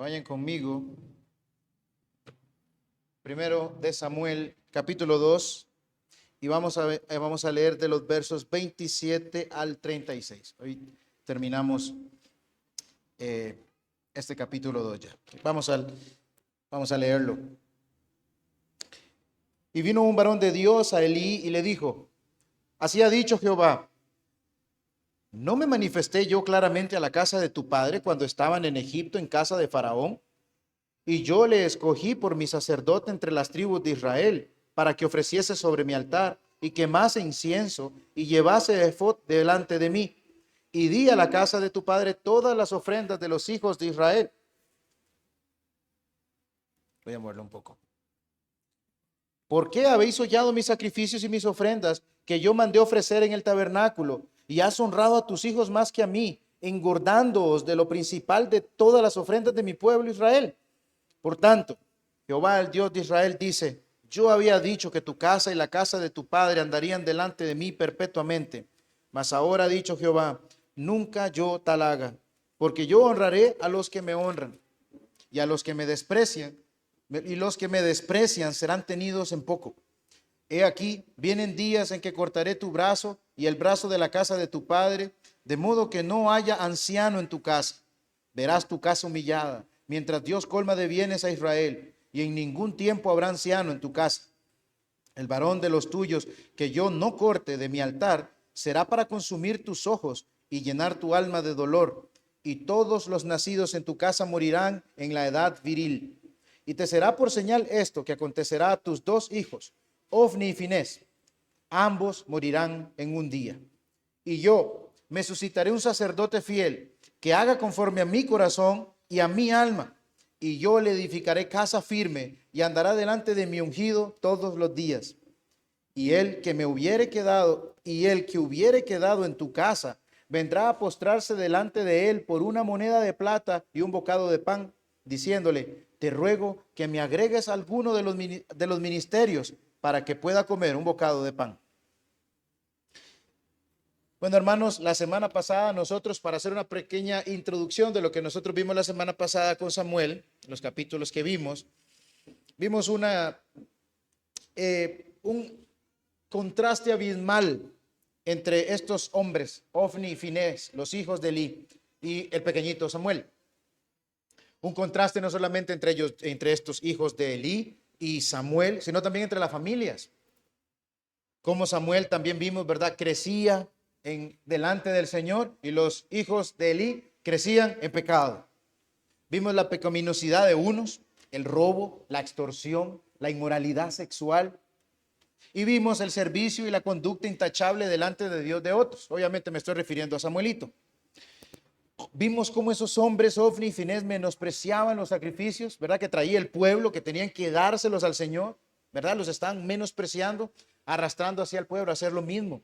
Vayan conmigo. Primero de Samuel, capítulo 2, y vamos a leer de los versos 27 al 36. Hoy terminamos este capítulo 2 ya. Vamos a leerlo. Y vino un varón de Dios a Elí y le dijo: así ha dicho Jehová, ¿no me manifesté yo claramente a la casa de tu padre cuando estaban en Egipto en casa de Faraón? Y yo le escogí por mi sacerdote entre las tribus de Israel, para que ofreciese sobre mi altar y quemase incienso y llevase efod delante de mí. Y di a la casa de tu padre todas las ofrendas de los hijos de Israel. Voy a moverlo un poco. ¿Por qué habéis hollado mis sacrificios y mis ofrendas que yo mandé ofrecer en el tabernáculo? Y has honrado a tus hijos más que a mí, engordándoos de lo principal de todas las ofrendas de mi pueblo Israel. Por tanto, Jehová, el Dios de Israel, dice: yo había dicho que tu casa y la casa de tu padre andarían delante de mí perpetuamente. Mas ahora ha dicho Jehová: nunca yo tal haga, porque yo honraré a los que me honran, y a los que me desprecian, y los que me desprecian serán tenidos en poco. He aquí, vienen días en que cortaré tu brazo y el brazo de la casa de tu padre, de modo que no haya anciano en tu casa. Verás tu casa humillada, mientras Dios colma de bienes a Israel, y en ningún tiempo habrá anciano en tu casa. El varón de los tuyos que yo no corte de mi altar será para consumir tus ojos y llenar tu alma de dolor, y todos los nacidos en tu casa morirán en la edad viril. Y te será por señal esto que acontecerá a tus dos hijos, Ofni y Finés, ambos morirán en un día. Y yo me suscitaré un sacerdote fiel que haga conforme a mi corazón y a mi alma, y yo le edificaré casa firme y andará delante de mi ungido todos los días. Y el que hubiere quedado en tu casa vendrá a postrarse delante de él por una moneda de plata y un bocado de pan, diciéndole: te ruego que me agregues alguno de los ministerios para que pueda comer un bocado de pan. Bueno, hermanos, la semana pasada nosotros, para hacer una pequeña introducción de lo que nosotros vimos la semana pasada con Samuel, los capítulos que vimos un contraste abismal entre estos hombres, Ofni y Finés, los hijos de Elí, y el pequeñito Samuel. Un contraste no solamente entre ellos, entre estos hijos de Elí y Samuel, sino también entre las familias. Como Samuel, también vimos, ¿verdad?, crecía delante del Señor, y los hijos de Elí crecían en pecado. Vimos la pecaminosidad de unos, el robo, la extorsión, la inmoralidad sexual, y vimos el servicio y la conducta intachable delante de Dios de otros. Obviamente me estoy refiriendo a Samuelito. Vimos cómo esos hombres, Ofni y Finés, menospreciaban los sacrificios, ¿verdad?, que traía el pueblo, que tenían que dárselos al Señor, ¿verdad? Los estaban menospreciando, arrastrando hacia el pueblo a hacer lo mismo.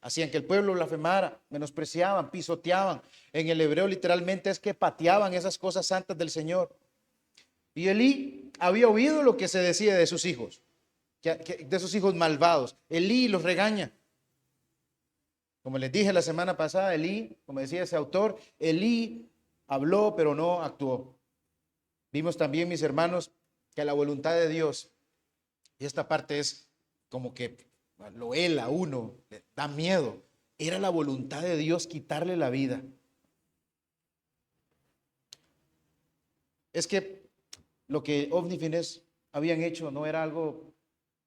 Hacían que el pueblo blasfemara, menospreciaban, pisoteaban. En el hebreo literalmente es que pateaban esas cosas santas del Señor. Y Elí había oído lo que se decía de sus hijos, de esos hijos malvados. Elí los regaña. Como les dije la semana pasada, Elí, como decía ese autor, Elí habló pero no actuó. Vimos también, mis hermanos, que la voluntad de Dios, y esta parte es como que lo hela a uno, le da miedo, era la voluntad de Dios quitarle la vida. Es que lo que Ofni y Finés habían hecho no era algo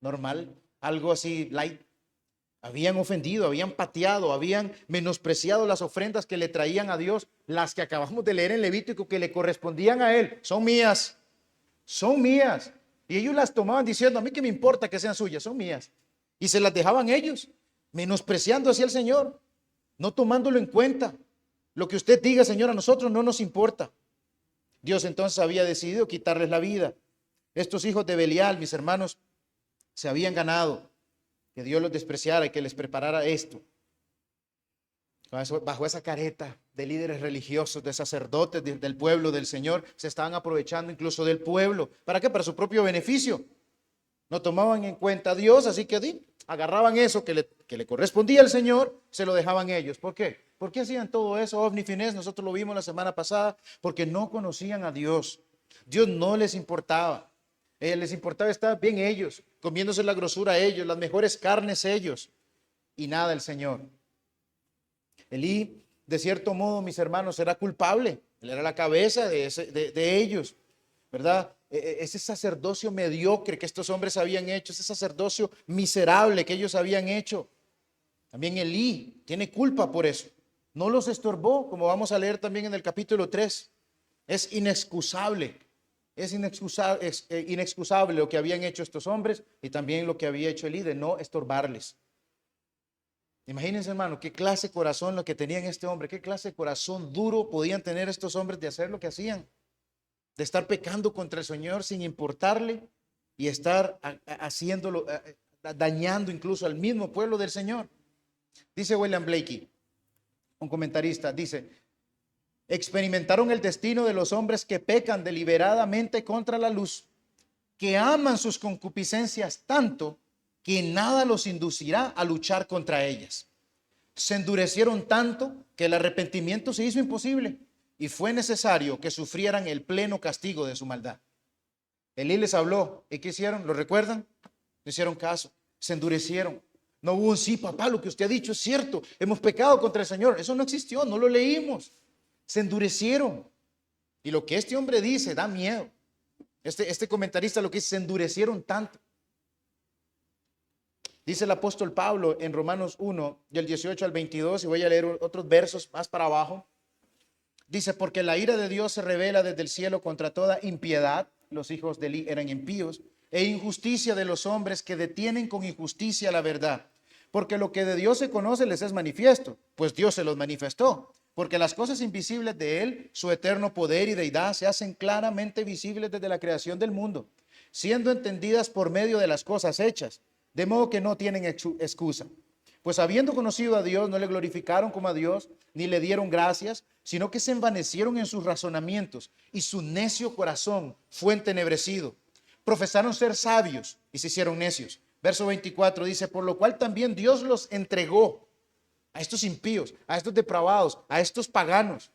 normal, algo así light. Habían ofendido, habían pateado, habían menospreciado las ofrendas que le traían a Dios, las que acabamos de leer en Levítico, que le correspondían a él. Son mías, son mías. Y ellos las tomaban diciendo: a mí qué me importa que sean suyas, son mías. Y se las dejaban ellos, menospreciando hacia el Señor, no tomándolo en cuenta. Lo que usted diga, Señor, a nosotros no nos importa. Dios entonces había decidido quitarles la vida. Estos hijos de Belial, mis hermanos, se habían ganado que Dios los despreciara y que les preparara esto. Bajo esa careta de líderes religiosos, de sacerdotes del pueblo del Señor, se estaban aprovechando incluso del pueblo. ¿Para qué? Para su propio beneficio. No tomaban en cuenta a Dios, así que agarraban eso que le correspondía al Señor, se lo dejaban ellos. ¿Por qué? ¿Por qué hacían todo eso, Ofni y Finés? Nosotros lo vimos la semana pasada, porque no conocían a Dios. Dios no les importaba. Les importaba estar bien ellos, comiéndose la grosura ellos, las mejores carnes ellos, y nada el Señor. Elí, de cierto modo, mis hermanos, era culpable. Él era la cabeza de ellos, ¿verdad? Ese sacerdocio mediocre que estos hombres habían hecho, ese sacerdocio miserable que ellos habían hecho. También Elí tiene culpa por eso. No los estorbó, como vamos a leer también en el capítulo 3. Es inexcusable. Es inexcusable lo que habían hecho estos hombres y también lo que había hecho Elí de no estorbarles. Imagínense, hermano, qué clase de corazón lo que tenían este hombre, qué clase de corazón duro podían tener estos hombres de hacer lo que hacían, de estar pecando contra el Señor sin importarle y estar haciéndolo, dañando incluso al mismo pueblo del Señor. Dice William Blakey, un comentarista, dice: experimentaron el destino de los hombres que pecan deliberadamente contra la luz, que aman sus concupiscencias tanto que nada los inducirá a luchar contra ellas. Se endurecieron tanto que el arrepentimiento se hizo imposible y fue necesario que sufrieran el pleno castigo de su maldad. Elí les habló, ¿y qué hicieron? ¿Lo recuerdan? No hicieron caso, se endurecieron. No hubo un sí, papá, lo que usted ha dicho es cierto, hemos pecado contra el Señor. Eso no existió, no lo leímos. Se endurecieron. Y lo que este hombre dice da miedo. Este comentarista lo que dice: se endurecieron tanto. Dice el apóstol Pablo en Romanos 1, del 18 al 22, y voy a leer otros versos más para abajo. Dice: porque la ira de Dios se revela desde el cielo contra toda impiedad, los hijos de Elí eran impíos, e injusticia de los hombres que detienen con injusticia la verdad. Porque lo que de Dios se conoce les es manifiesto, pues Dios se los manifestó. Porque las cosas invisibles de Él, su eterno poder y deidad, se hacen claramente visibles desde la creación del mundo, siendo entendidas por medio de las cosas hechas, de modo que no tienen excusa. Pues habiendo conocido a Dios, no le glorificaron como a Dios, ni le dieron gracias, sino que se envanecieron en sus razonamientos, y su necio corazón fue entenebrecido. Profesaron ser sabios y se hicieron necios. Verso 24 dice: por lo cual también Dios los entregó a estos impíos, a estos depravados, a estos paganos,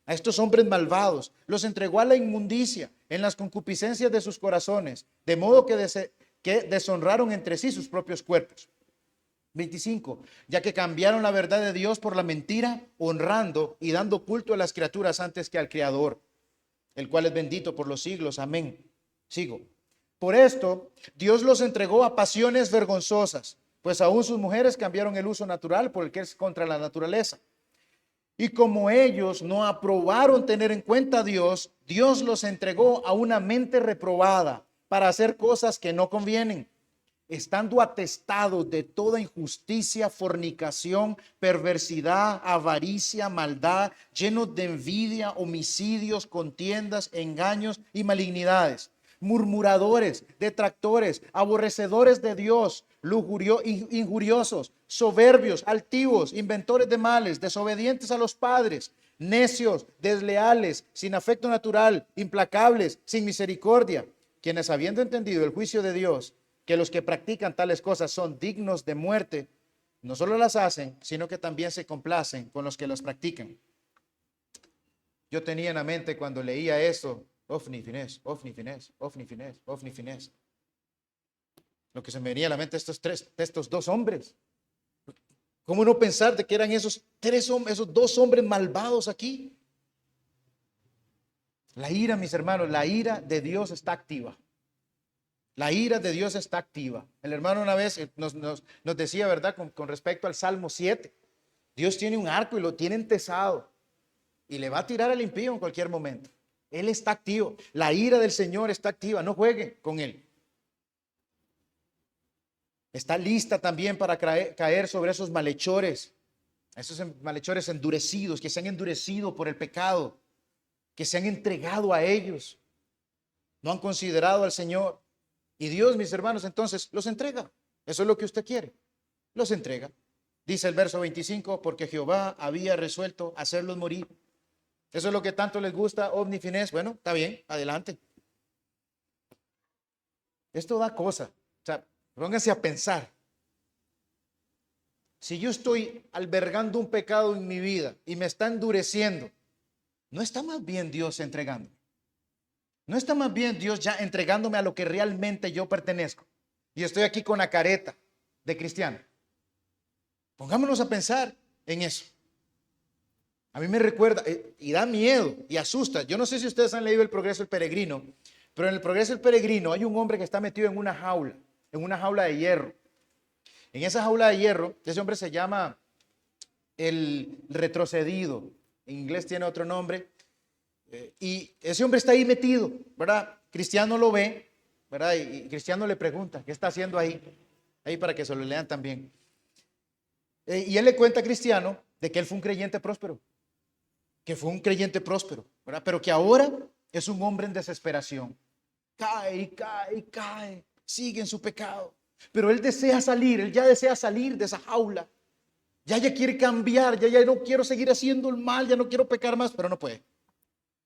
a estos hombres malvados, los entregó a la inmundicia en las concupiscencias de sus corazones, de modo que deshonraron entre sí sus propios cuerpos. 25, ya que cambiaron la verdad de Dios por la mentira, honrando y dando culto a las criaturas antes que al Creador, el cual es bendito por los siglos. Amén. Sigo. Por esto, Dios los entregó a pasiones vergonzosas, pues aún sus mujeres cambiaron el uso natural por el que es contra la naturaleza. Y como ellos no aprobaron tener en cuenta a Dios, Dios los entregó a una mente reprobada para hacer cosas que no convienen, estando atestados de toda injusticia, fornicación, perversidad, avaricia, maldad, llenos de envidia, homicidios, contiendas, engaños y malignidades, murmuradores, detractores, aborrecedores de Dios, injuriosos, soberbios, altivos, inventores de males, desobedientes a los padres, necios, desleales, sin afecto natural, implacables, sin misericordia, quienes, habiendo entendido el juicio de Dios, que los que practican tales cosas son dignos de muerte, no solo las hacen, sino que también se complacen con los que las practican. Yo tenía en la mente cuando leía eso: Ofni, Finés, Ofni, Finés, Ofni, Finés, Ofni, Finés. Lo que se me venía a la mente estos dos hombres. ¿Cómo no pensar de que eran esos dos hombres malvados aquí? La ira, mis hermanos, la ira de Dios está activa. La ira de Dios está activa. El hermano una vez nos decía, ¿verdad? Con respecto al Salmo 7. Dios tiene un arco y lo tiene entesado y le va a tirar al impío en cualquier momento. Él está activo. La ira del Señor está activa. No juegue con él. Está lista también para caer sobre esos malhechores endurecidos, que se han endurecido por el pecado, que se han entregado a ellos. No han considerado al Señor. Y Dios, mis hermanos, entonces los entrega. Eso es lo que usted quiere. Los entrega. Dice el verso 25: porque Jehová había resuelto hacerlos morir. Eso es lo que tanto les gusta, Ofni, Finés. Bueno, está bien, adelante. Esto da cosa. O sea, pónganse a pensar. Si yo estoy albergando un pecado en mi vida y me está endureciendo, ¿no está más bien Dios entregando? ¿No está más bien Dios ya entregándome a lo que realmente yo pertenezco? Y estoy aquí con la careta de cristiano. Pongámonos a pensar en eso. A mí me recuerda y da miedo y asusta. Yo no sé si ustedes han leído El Progreso del Peregrino, pero en El Progreso del Peregrino hay un hombre que está metido en una jaula de hierro. En esa jaula de hierro, ese hombre se llama el retrocedido. En inglés tiene otro nombre. Y ese hombre está ahí metido, ¿verdad? Cristiano lo ve, ¿verdad? Y Cristiano le pregunta, ¿qué está haciendo ahí? Ahí para que se lo lean también. Y él le cuenta a Cristiano de que él fue un creyente próspero, ¿verdad? Pero que ahora es un hombre en desesperación. Cae y cae y cae, sigue en su pecado. Pero él ya desea salir de esa jaula. Ya quiere cambiar, ya no quiero seguir haciendo el mal, ya no quiero pecar más, pero no puede.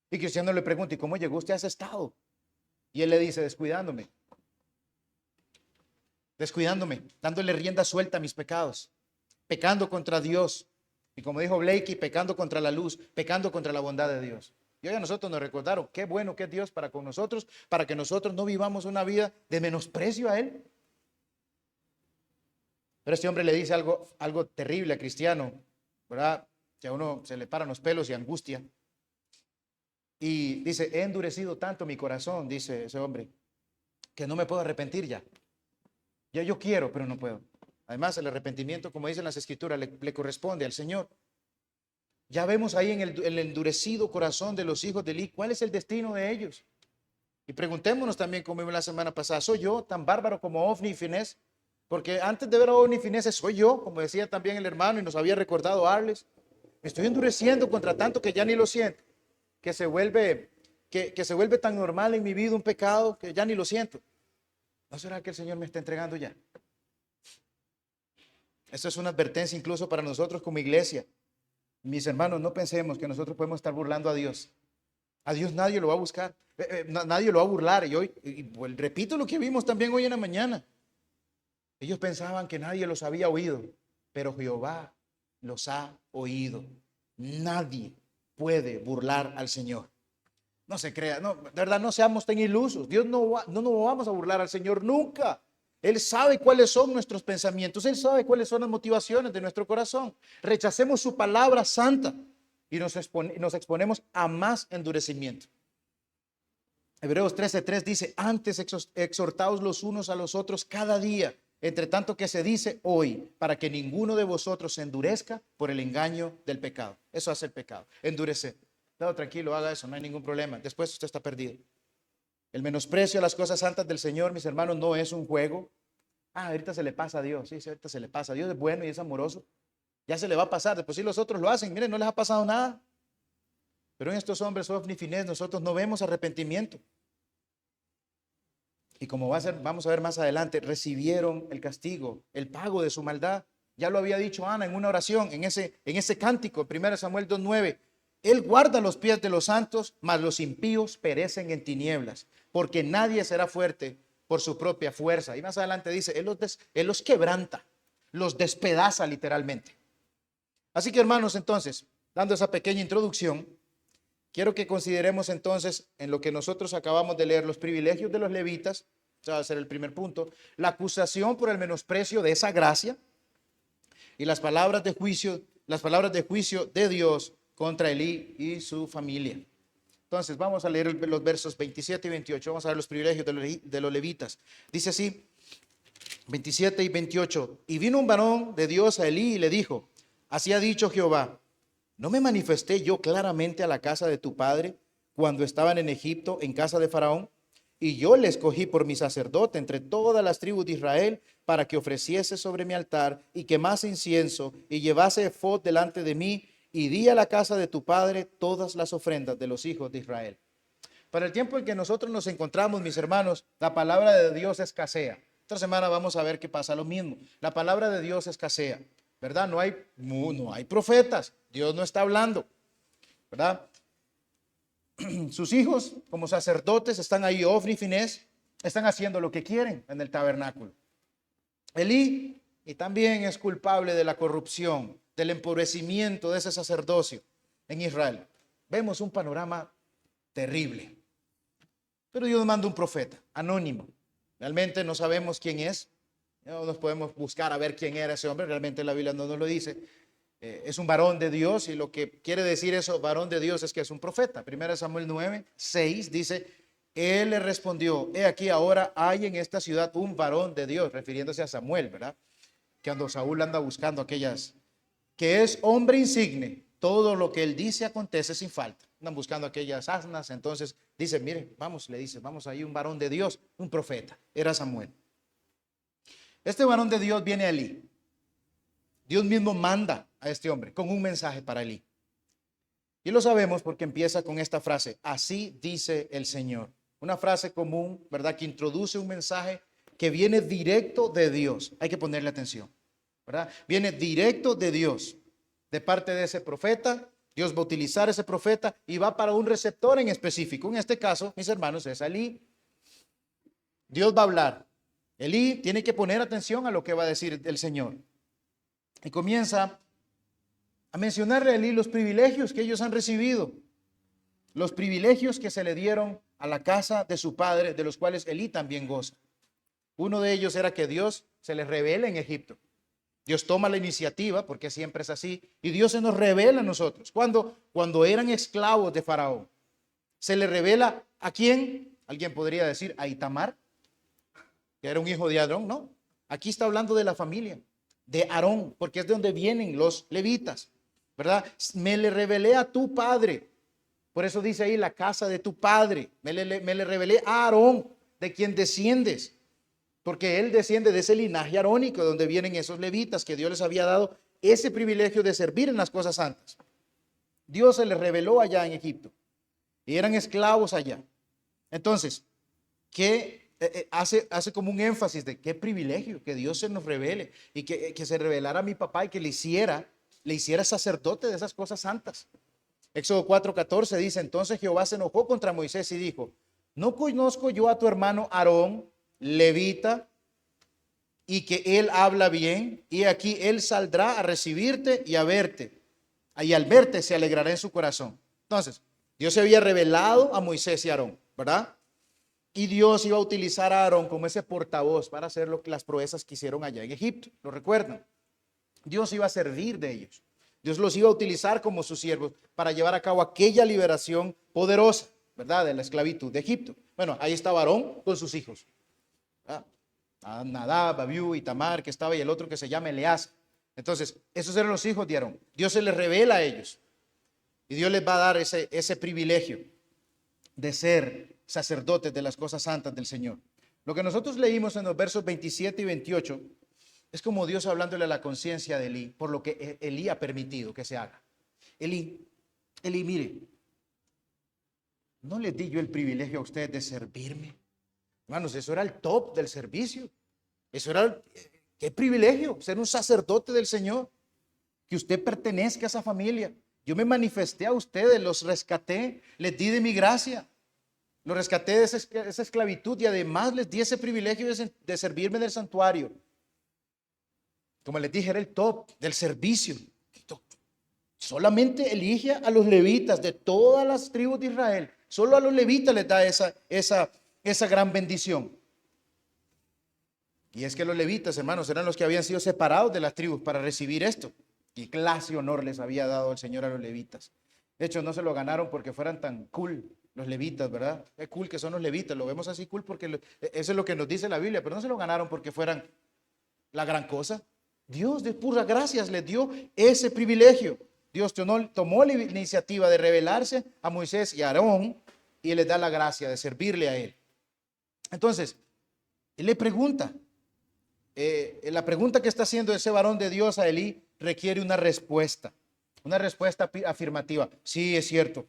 Y Cristiano le pregunta, ¿y cómo llegó usted a ese estado? Y él le dice, descuidándome, dándole rienda suelta a mis pecados, pecando contra Dios. Y como dijo Blakey, pecando contra la luz, pecando contra la bondad de Dios. Y hoy a nosotros nos recordaron qué bueno que es Dios para con nosotros, para que nosotros no vivamos una vida de menosprecio a Él. Pero este hombre le dice algo terrible a Cristiano, ¿verdad? Que a uno se le paran los pelos y angustia. Y dice, he endurecido tanto mi corazón, dice ese hombre, que no me puedo arrepentir ya. Yo quiero, pero no puedo. Además, el arrepentimiento, como dicen las escrituras, le corresponde al Señor. Ya vemos ahí en el endurecido corazón de los hijos de Eli, ¿cuál es el destino de ellos? Y preguntémonos también, como vimos la semana pasada, ¿soy yo tan bárbaro como Ofni y Finés? Porque antes de ver a Ofni y Finés, soy yo, como decía también el hermano y nos había recordado Arles. Me estoy endureciendo contra tanto que ya ni lo siento, que se vuelve tan normal en mi vida un pecado que ya ni lo siento. ¿No será que el Señor me está entregando ya? Esto es una advertencia incluso para nosotros como iglesia. Mis hermanos, no pensemos que nosotros podemos estar burlando a Dios. A Dios nadie lo va a buscar, nadie lo va a burlar. Pues, repito lo que vimos también hoy en la mañana. Ellos pensaban que nadie los había oído, pero Jehová los ha oído. Nadie puede burlar al Señor. No se crea, no, de verdad no seamos tan ilusos. Dios no nos vamos a burlar al Señor nunca. Él sabe cuáles son nuestros pensamientos, Él sabe cuáles son las motivaciones de nuestro corazón. Rechacemos su palabra santa y nos exponemos a más endurecimiento. Hebreos 13:3 dice, antes exhortaos los unos a los otros cada día, entre tanto que se dice hoy, para que ninguno de vosotros se endurezca por el engaño del pecado. Eso hace el pecado, endurecer. No, tranquilo, haga eso, no hay ningún problema. Después usted está perdido. El menosprecio a las cosas santas del Señor, mis hermanos, no es un juego. Ahorita se le pasa a Dios. Sí, ahorita se le pasa. Dios es bueno y es amoroso. Ya se le va a pasar. Después si los otros lo hacen, miren, no les ha pasado nada. Pero en estos hombres, Ofni y Finés, nosotros no vemos arrepentimiento. Y como vamos a ver más adelante, recibieron el castigo, el pago de su maldad. Ya lo había dicho Ana en una oración, en ese cántico, 1 Samuel 2:9. Él guarda los pies de los santos, mas los impíos perecen en tinieblas, porque nadie será fuerte por su propia fuerza. Y más adelante dice, Él los quebranta, los despedaza literalmente. Así que hermanos, entonces, dando esa pequeña introducción, quiero que consideremos entonces en lo que nosotros acabamos de leer, los privilegios de los levitas. Ese va a ser el primer punto. La acusación por el menosprecio de esa gracia y las palabras de juicio de Dios contra Elí y su familia. Entonces vamos a leer los versos 27 y 28. Vamos a ver los privilegios de los levitas. Dice así, 27 y 28. Y vino un varón de Dios a Elí y le dijo, así ha dicho Jehová, ¿no me manifesté yo claramente a la casa de tu padre cuando estaban en Egipto, en casa de Faraón? Y yo le escogí por mi sacerdote entre todas las tribus de Israel para que ofreciese sobre mi altar y quemase incienso y llevase efod delante de mí, y di a la casa de tu padre todas las ofrendas de los hijos de Israel. Para el tiempo en que nosotros nos encontramos, mis hermanos, la palabra de Dios escasea. Esta semana vamos a ver que pasa lo mismo. La palabra de Dios escasea, ¿verdad? No hay profetas. Dios no está hablando, ¿verdad? Sus hijos, como sacerdotes, están ahí, Ofni y Finés, están haciendo lo que quieren en el tabernáculo. Elí y también es culpable de la corrupción, del empobrecimiento de ese sacerdocio en Israel. Vemos un panorama terrible. Pero Dios manda un profeta, anónimo. Realmente no sabemos quién es. No nos podemos buscar a ver quién era ese hombre. Realmente la Biblia no nos lo dice. Es un varón de Dios, y lo que quiere decir eso, varón de Dios, es que es un profeta. 1 Samuel 9:6 dice: él le respondió: he aquí, ahora hay en esta ciudad un varón de Dios, refiriéndose a Samuel, ¿verdad? Que cuando Saúl anda buscando aquellas, que es hombre insigne, todo lo que él dice acontece sin falta. Andan buscando aquellas asnas. Entonces dice: mire, vamos, le dice, vamos, ahí un varón de Dios, un profeta. Era Samuel. Este varón de Dios viene a Elí. Dios mismo manda a este hombre con un mensaje para Elí. Y lo sabemos porque empieza con esta frase: así dice el Señor. Una frase común, ¿verdad? Que introduce un mensaje que viene directo de Dios. Hay que ponerle atención, ¿verdad? Viene directo de Dios, de parte de ese profeta. Dios va a utilizar ese profeta y va para un receptor en específico. En este caso, mis hermanos, es Elí. Dios va a hablar. Elí tiene que poner atención a lo que va a decir el Señor. Y comienza a mencionarle a Elí los privilegios que ellos han recibido, los privilegios que se le dieron a la casa de su padre, de los cuales Elí también goza. Uno de ellos era que Dios se les revela en Egipto. Dios toma la iniciativa, porque siempre es así, y Dios se nos revela a nosotros. Cuando eran esclavos de Faraón, se le revela ¿a quién? Alguien podría decir a Itamar, que era un hijo de Aarón. No, aquí está hablando de la familia de Aarón, porque es de donde vienen los levitas, ¿verdad? Me le revelé a tu padre. Por eso dice ahí la casa de tu padre. Me le revelé a Aarón, de quien desciendes, porque él desciende de ese linaje arónico, donde vienen esos levitas que Dios les había dado ese privilegio de servir en las cosas santas. Dios se les reveló allá en Egipto y eran esclavos allá. Entonces, ¿qué hace como un énfasis de qué privilegio que Dios se nos revele y que se revelara a mi papá y que le hiciera sacerdote de esas cosas santas? Éxodo 4:14 dice: entonces Jehová se enojó contra Moisés y dijo: ¿no conozco yo a tu hermano Aarón, levita, y que él habla bien? Y aquí él saldrá a recibirte y a verte, y al verte se alegrará en su corazón. Entonces, Dios se había revelado a Moisés y a Aarón, ¿verdad? Y Dios iba a utilizar a Aarón como ese portavoz para hacer las proezas que hicieron allá en Egipto. ¿Lo recuerdan? Dios iba a servir de ellos. Dios los iba a utilizar como sus siervos para llevar a cabo aquella liberación poderosa, ¿verdad? De la esclavitud de Egipto. Bueno, ahí estaba Aarón con sus hijos. Nadab, Abiú y Tamar, que estaba, y el otro que se llama Eleazar. Entonces, esos eran los hijos de Aarón. Dios se les revela a ellos. Y Dios les va a dar ese privilegio de ser sacerdotes de las cosas santas del Señor. Lo que nosotros leímos en los versos 27 y 28 es como Dios hablándole a la conciencia de Elí, por lo que Elí ha permitido que se haga. Elí, mire, ¿no les di yo el privilegio a ustedes de servirme? Hermanos, eso era el top del servicio. Eso era, qué privilegio, ser un sacerdote del Señor, que usted pertenezca a esa familia. Yo me manifesté a ustedes, los rescaté, les di de mi gracia, los rescaté de esa esclavitud, y además les di ese privilegio de servirme en el santuario. Como les dije, era el top del servicio. Solamente elige a los levitas de todas las tribus de Israel. Solo a los levitas les da esa gran bendición. Y es que los levitas, hermanos, eran los que habían sido separados de las tribus para recibir esto. Y clase y honor les había dado el Señor a los levitas. De hecho, no se lo ganaron porque fueran tan cool los levitas, ¿verdad? Es cool que son los levitas, lo vemos así cool porque eso es lo que nos dice la Biblia, pero no se lo ganaron porque fueran la gran cosa. Dios de puras gracias les dio ese privilegio. Dios tomó la iniciativa de revelarse a Moisés y a Aarón y les da la gracia de servirle a él. Entonces, él le pregunta, la pregunta que está haciendo ese varón de Dios a Elí requiere una respuesta afirmativa. Sí, es cierto.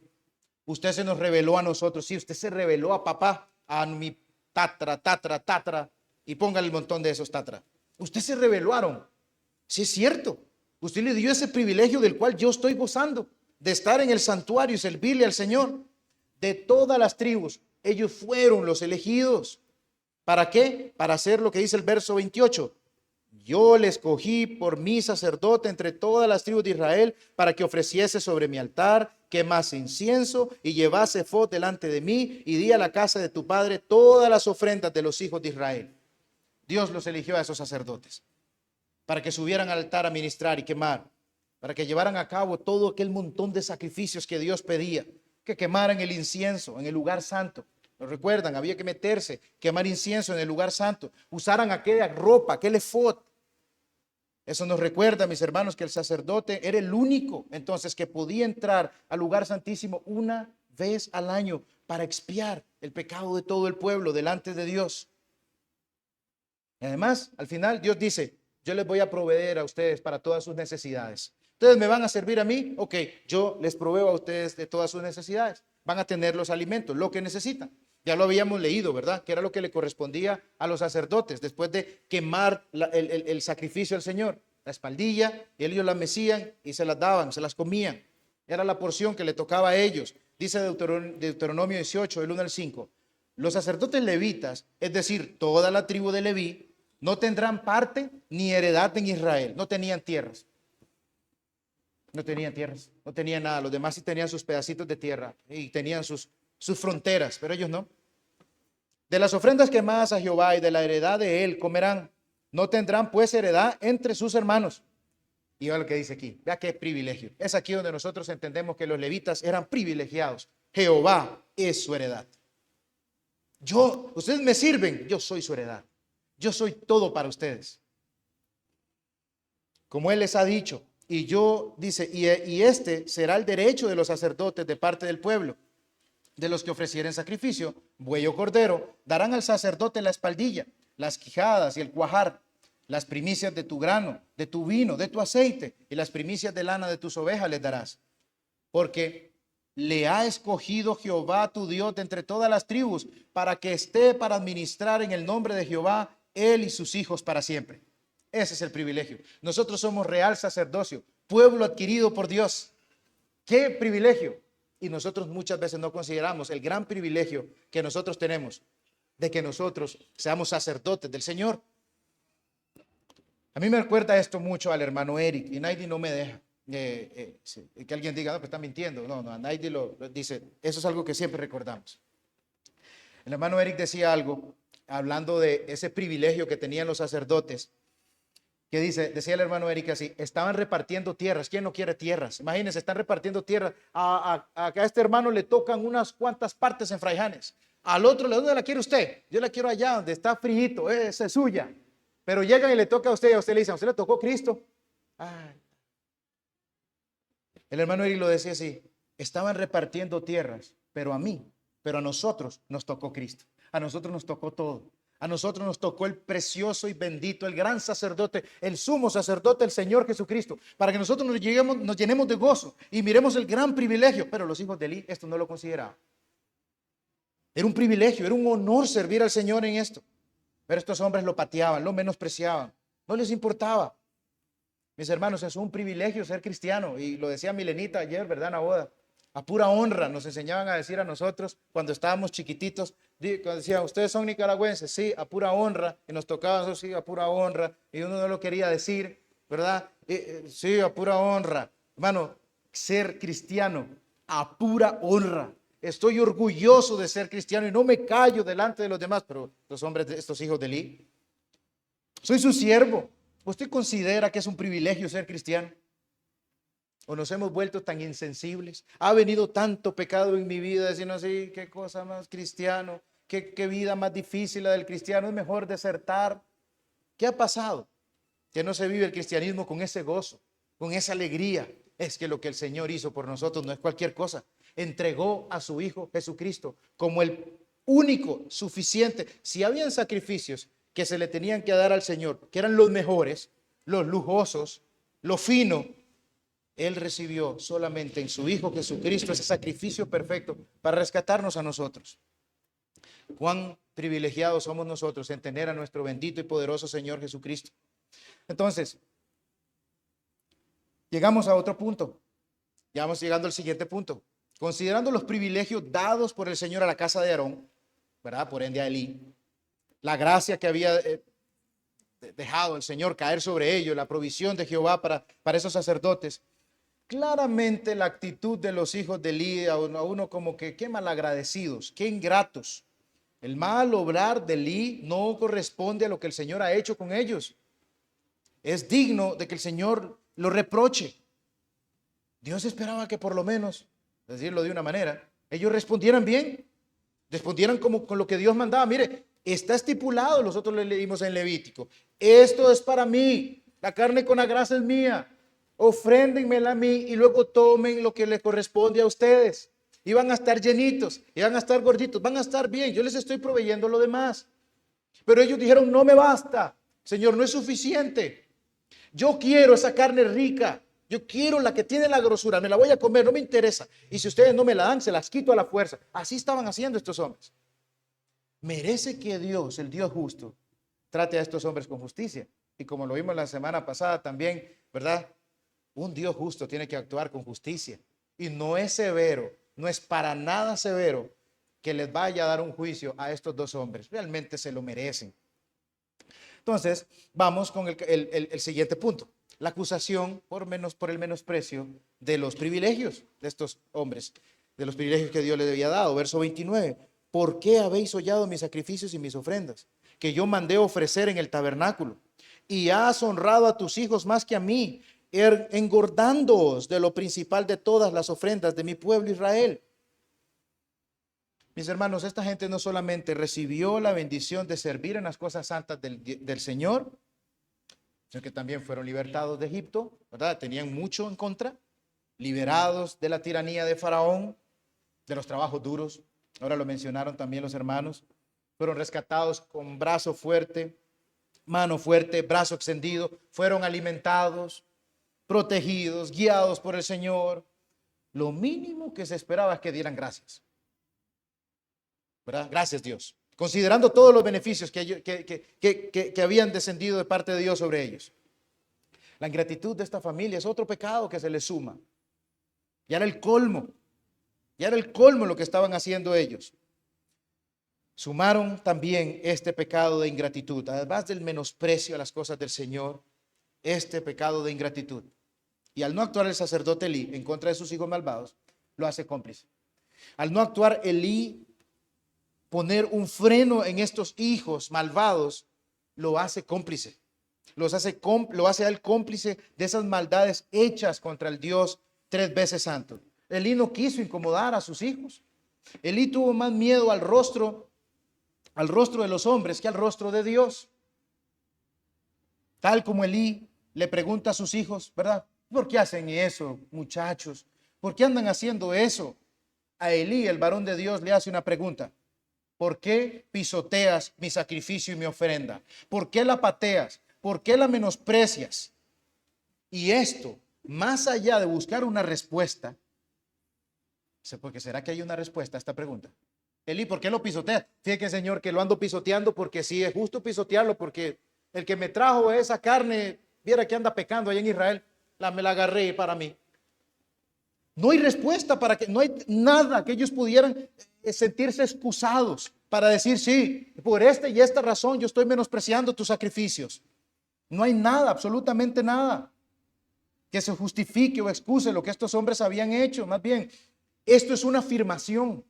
Usted se nos reveló a nosotros. Sí, usted se reveló a papá, a mi tatra, y póngale el montón de esos tatra. Usted se reveló a Aarón. Sí, es cierto. Usted le dio ese privilegio del cual yo estoy gozando, de estar en el santuario y servirle al Señor. De todas las tribus, ellos fueron los elegidos. ¿Para qué? Para hacer lo que dice el verso 28. Yo le escogí por mi sacerdote entre todas las tribus de Israel para que ofreciese sobre mi altar quemase incienso y llevase ephod delante de mí, y di a la casa de tu padre todas las ofrendas de los hijos de Israel. Dios los eligió a esos sacerdotes para que subieran al altar a ministrar y quemar, para que llevaran a cabo todo aquel montón de sacrificios que Dios pedía, que quemaran el incienso en el lugar santo. ¿Lo recuerdan? Había que meterse, quemar incienso en el lugar santo, usaran aquella ropa, aquel efod. Eso nos recuerda, mis hermanos, que el sacerdote era el único entonces que podía entrar al lugar santísimo una vez al año para expiar el pecado de todo el pueblo delante de Dios. Y además, al final Dios dice: yo les voy a proveer a ustedes para todas sus necesidades. Ustedes me van a servir a mí, ok, yo les proveo a ustedes de todas sus necesidades. Van a tener los alimentos, lo que necesitan. Ya lo habíamos leído, ¿verdad? Que era lo que le correspondía a los sacerdotes después de quemar el sacrificio al Señor. La espaldilla, y ellos la mecían y se las daban, se las comían. Era la porción que le tocaba a ellos. Dice Deuteronomio 18, del 1 al 5. Los sacerdotes levitas, es decir, toda la tribu de Leví, no tendrán parte ni heredad en Israel. No tenían tierras. No tenían tierras, no tenían nada. Los demás sí tenían sus pedacitos de tierra y tenían sus fronteras, pero ellos no. De las ofrendas quemadas a Jehová y de la heredad de él comerán. No tendrán pues heredad entre sus hermanos. Y vea lo que dice aquí. Vea qué privilegio. Es aquí donde nosotros entendemos que los levitas eran privilegiados. Jehová es su heredad. Ustedes me sirven, yo soy su heredad. Yo soy todo para ustedes. Como él les ha dicho. Y yo, dice, y este será el derecho de los sacerdotes de parte del pueblo, de los que ofrecieren sacrificio, buey o cordero, darán al sacerdote la espaldilla, las quijadas y el cuajar, las primicias de tu grano, de tu vino, de tu aceite, y las primicias de lana de tus ovejas les darás. Porque le ha escogido Jehová tu Dios de entre todas las tribus, para que esté para administrar en el nombre de Jehová, él y sus hijos para siempre. Ese es el privilegio. Nosotros somos real sacerdocio, pueblo adquirido por Dios. ¡Qué privilegio! Y nosotros muchas veces no consideramos el gran privilegio que nosotros tenemos de que nosotros seamos sacerdotes del Señor. A mí me recuerda esto mucho al hermano Eric, y nadie no me deja que alguien diga: no, pues está mintiendo. No, nadie lo dice. Eso es algo que siempre recordamos. El hermano Eric decía algo hablando de ese privilegio que tenían los sacerdotes, que decía el hermano Eric así: estaban repartiendo tierras. ¿Quién no quiere tierras? Imagínense, están repartiendo tierras. A este hermano le tocan unas cuantas partes en Fraijanes. Al otro, ¿dónde la quiere usted? Yo la quiero allá, donde está frijito, esa es suya. Pero llegan y le toca a usted, y a usted le dicen: ¿a usted le tocó Cristo? Ay. El hermano Eric lo decía así: estaban repartiendo tierras, pero a nosotros nos tocó Cristo. A nosotros nos tocó todo. A nosotros nos tocó el precioso y bendito, el gran sacerdote, el sumo sacerdote, el Señor Jesucristo, para que nosotros nos llenemos de gozo y miremos el gran privilegio. Pero los hijos de Eli esto no lo consideraban. Era un privilegio, era un honor servir al Señor en esto. Pero estos hombres lo pateaban, lo menospreciaban, no les importaba. Mis hermanos, es un privilegio ser cristiano, y lo decía Milenita ayer, ¿verdad? En la boda. A pura honra nos enseñaban a decir a nosotros cuando estábamos chiquititos. Cuando decían: ustedes son nicaragüenses, sí, a pura honra. Y nos tocaba eso, sí, a pura honra. Y uno no lo quería decir, ¿verdad? Sí, a pura honra. Hermano, ser cristiano a pura honra. Estoy orgulloso de ser cristiano y no me callo delante de los demás. Pero los hombres, estos hijos de Eli, soy su siervo. ¿Usted considera que es un privilegio ser cristiano? ¿O nos hemos vuelto tan insensibles? Ha venido tanto pecado en mi vida, diciendo así: qué cosa más cristiano, qué vida más difícil la del cristiano, es mejor desertar. ¿Qué ha pasado? Que no se vive el cristianismo con ese gozo, con esa alegría. Es que lo que el Señor hizo por nosotros no es cualquier cosa. Entregó a su Hijo Jesucristo como el único, suficiente. Si habían sacrificios que se le tenían que dar al Señor, que eran los mejores, los lujosos, lo fino, Él recibió solamente en su Hijo Jesucristo ese sacrificio perfecto para rescatarnos a nosotros. Cuán privilegiados somos nosotros en tener a nuestro bendito y poderoso Señor Jesucristo. Entonces, llegamos a otro punto. Ya vamos llegando al siguiente punto. Considerando los privilegios dados por el Señor a la casa de Aarón, ¿verdad? Por ende a Elí, la gracia que había dejado el Señor caer sobre ellos, la provisión de Jehová para esos sacerdotes. claramente la actitud de los hijos de Elí a uno como que qué malagradecidos, qué ingratos. El mal obrar de Elí no corresponde a lo que el Señor ha hecho con ellos. Es digno de que el Señor lo reproche. Dios esperaba que por lo menos, decirlo de una manera, ellos respondieran bien, respondieran como con lo que Dios mandaba. Mire, está estipulado, nosotros le leímos en Levítico, esto es para mí, la carne con la grasa es mía, ofréndenmela a mí y luego tomen lo que les corresponde a ustedes. Y van a estar llenitos, y van a estar gorditos, van a estar bien, yo les estoy proveyendo lo demás. Pero ellos dijeron, no me basta, Señor, no es suficiente. Yo quiero esa carne rica. Yo quiero la que tiene la grosura, me la voy a comer, no me interesa. Y si ustedes no me la dan, se las quito a la fuerza. Así estaban haciendo estos hombres. Merece que Dios, el Dios justo, trate a estos hombres con justicia. Y como lo vimos la semana pasada también, ¿verdad? Un Dios justo tiene que actuar con justicia. Y no es severo, no es para nada severo que les vaya a dar un juicio a estos dos hombres. Realmente se lo merecen. Entonces, vamos con el siguiente punto. La acusación por el menosprecio de los privilegios de estos hombres, de los privilegios que Dios les había dado. Verso 29. ¿Por qué habéis hollado mis sacrificios y mis ofrendas, que yo mandé ofrecer en el tabernáculo? Y has honrado a tus hijos más que a mí, engordándoos de lo principal de todas las ofrendas de mi pueblo Israel. Mis hermanos, esta gente no solamente recibió la bendición de servir en las cosas santas del Señor, sino que también fueron libertados de Egipto, ¿verdad? Tenían mucho en contra, liberados de la tiranía de Faraón, de los trabajos duros. Ahora lo mencionaron también los hermanos. Fueron rescatados con brazo fuerte, mano fuerte, brazo extendido. Fueron alimentados, protegidos, guiados por el Señor. Lo mínimo que se esperaba es que dieran gracias, ¿verdad? Gracias, Dios. Considerando todos los beneficios que habían descendido de parte de Dios sobre ellos. La ingratitud de esta familia es otro pecado que se les suma. Ya era el colmo. Ya era el colmo lo que estaban haciendo ellos. Sumaron también este pecado de ingratitud, además del menosprecio a las cosas del Señor, este pecado de ingratitud. Y al no actuar el sacerdote Elí en contra de sus hijos malvados, lo hace cómplice. Al no actuar Elí, poner un freno en estos hijos malvados, lo hace cómplice. Lo hace a él cómplice de esas maldades hechas contra el Dios 3 veces santo. Elí no quiso incomodar a sus hijos. Elí tuvo más miedo al rostro de los hombres que al rostro de Dios. Tal como Elí le pregunta a sus hijos, ¿verdad? ¿Por qué hacen eso, muchachos? ¿Por qué andan haciendo eso? A Elí, el varón de Dios, le hace una pregunta. ¿Por qué pisoteas mi sacrificio y mi ofrenda? ¿Por qué la pateas? ¿Por qué la menosprecias? Y esto, más allá de buscar una respuesta, porque ¿será que hay una respuesta a esta pregunta? Elí, ¿por qué lo pisoteas? Fíjate, Señor, que lo ando pisoteando porque sí, es justo pisotearlo, porque el que me trajo esa carne, viera que anda pecando allá en Israel, me la agarré para mí. No hay respuesta no hay nada que ellos pudieran sentirse excusados para decir, sí, por esta y esta razón yo estoy menospreciando tus sacrificios. No hay nada, absolutamente nada, que se justifique o excuse lo que estos hombres habían hecho. Más bien, esto es una afirmación.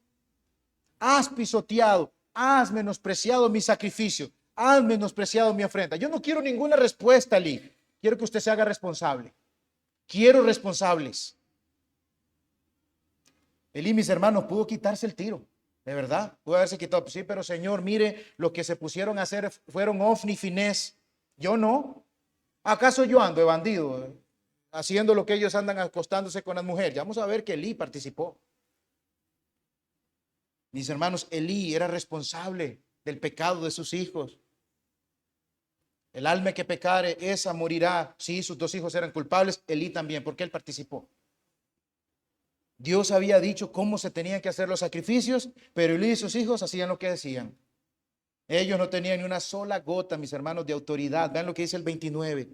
Has pisoteado, has menospreciado mi sacrificio, has menospreciado mi ofrenda. Yo no quiero ninguna respuesta, Lee. Quiero que usted se haga responsable. Quiero responsables. Elí, mis hermanos, pudo quitarse el tiro, de verdad, pudo haberse quitado. Sí, pero Señor, mire, lo que se pusieron a hacer fueron Ofni y Finés. Yo no. ¿Acaso yo ando de bandido, haciendo lo que ellos andan acostándose con las mujeres? Ya vamos a ver que Elí participó. Mis hermanos, Elí era responsable del pecado de sus hijos. El alma que pecare, esa morirá. Sí, sus 2 hijos eran culpables, Elí también, porque él participó. Dios había dicho cómo se tenían que hacer los sacrificios, pero Elí y sus hijos hacían lo que decían. Ellos no tenían ni una sola gota, mis hermanos, de autoridad. Vean lo que dice el 29.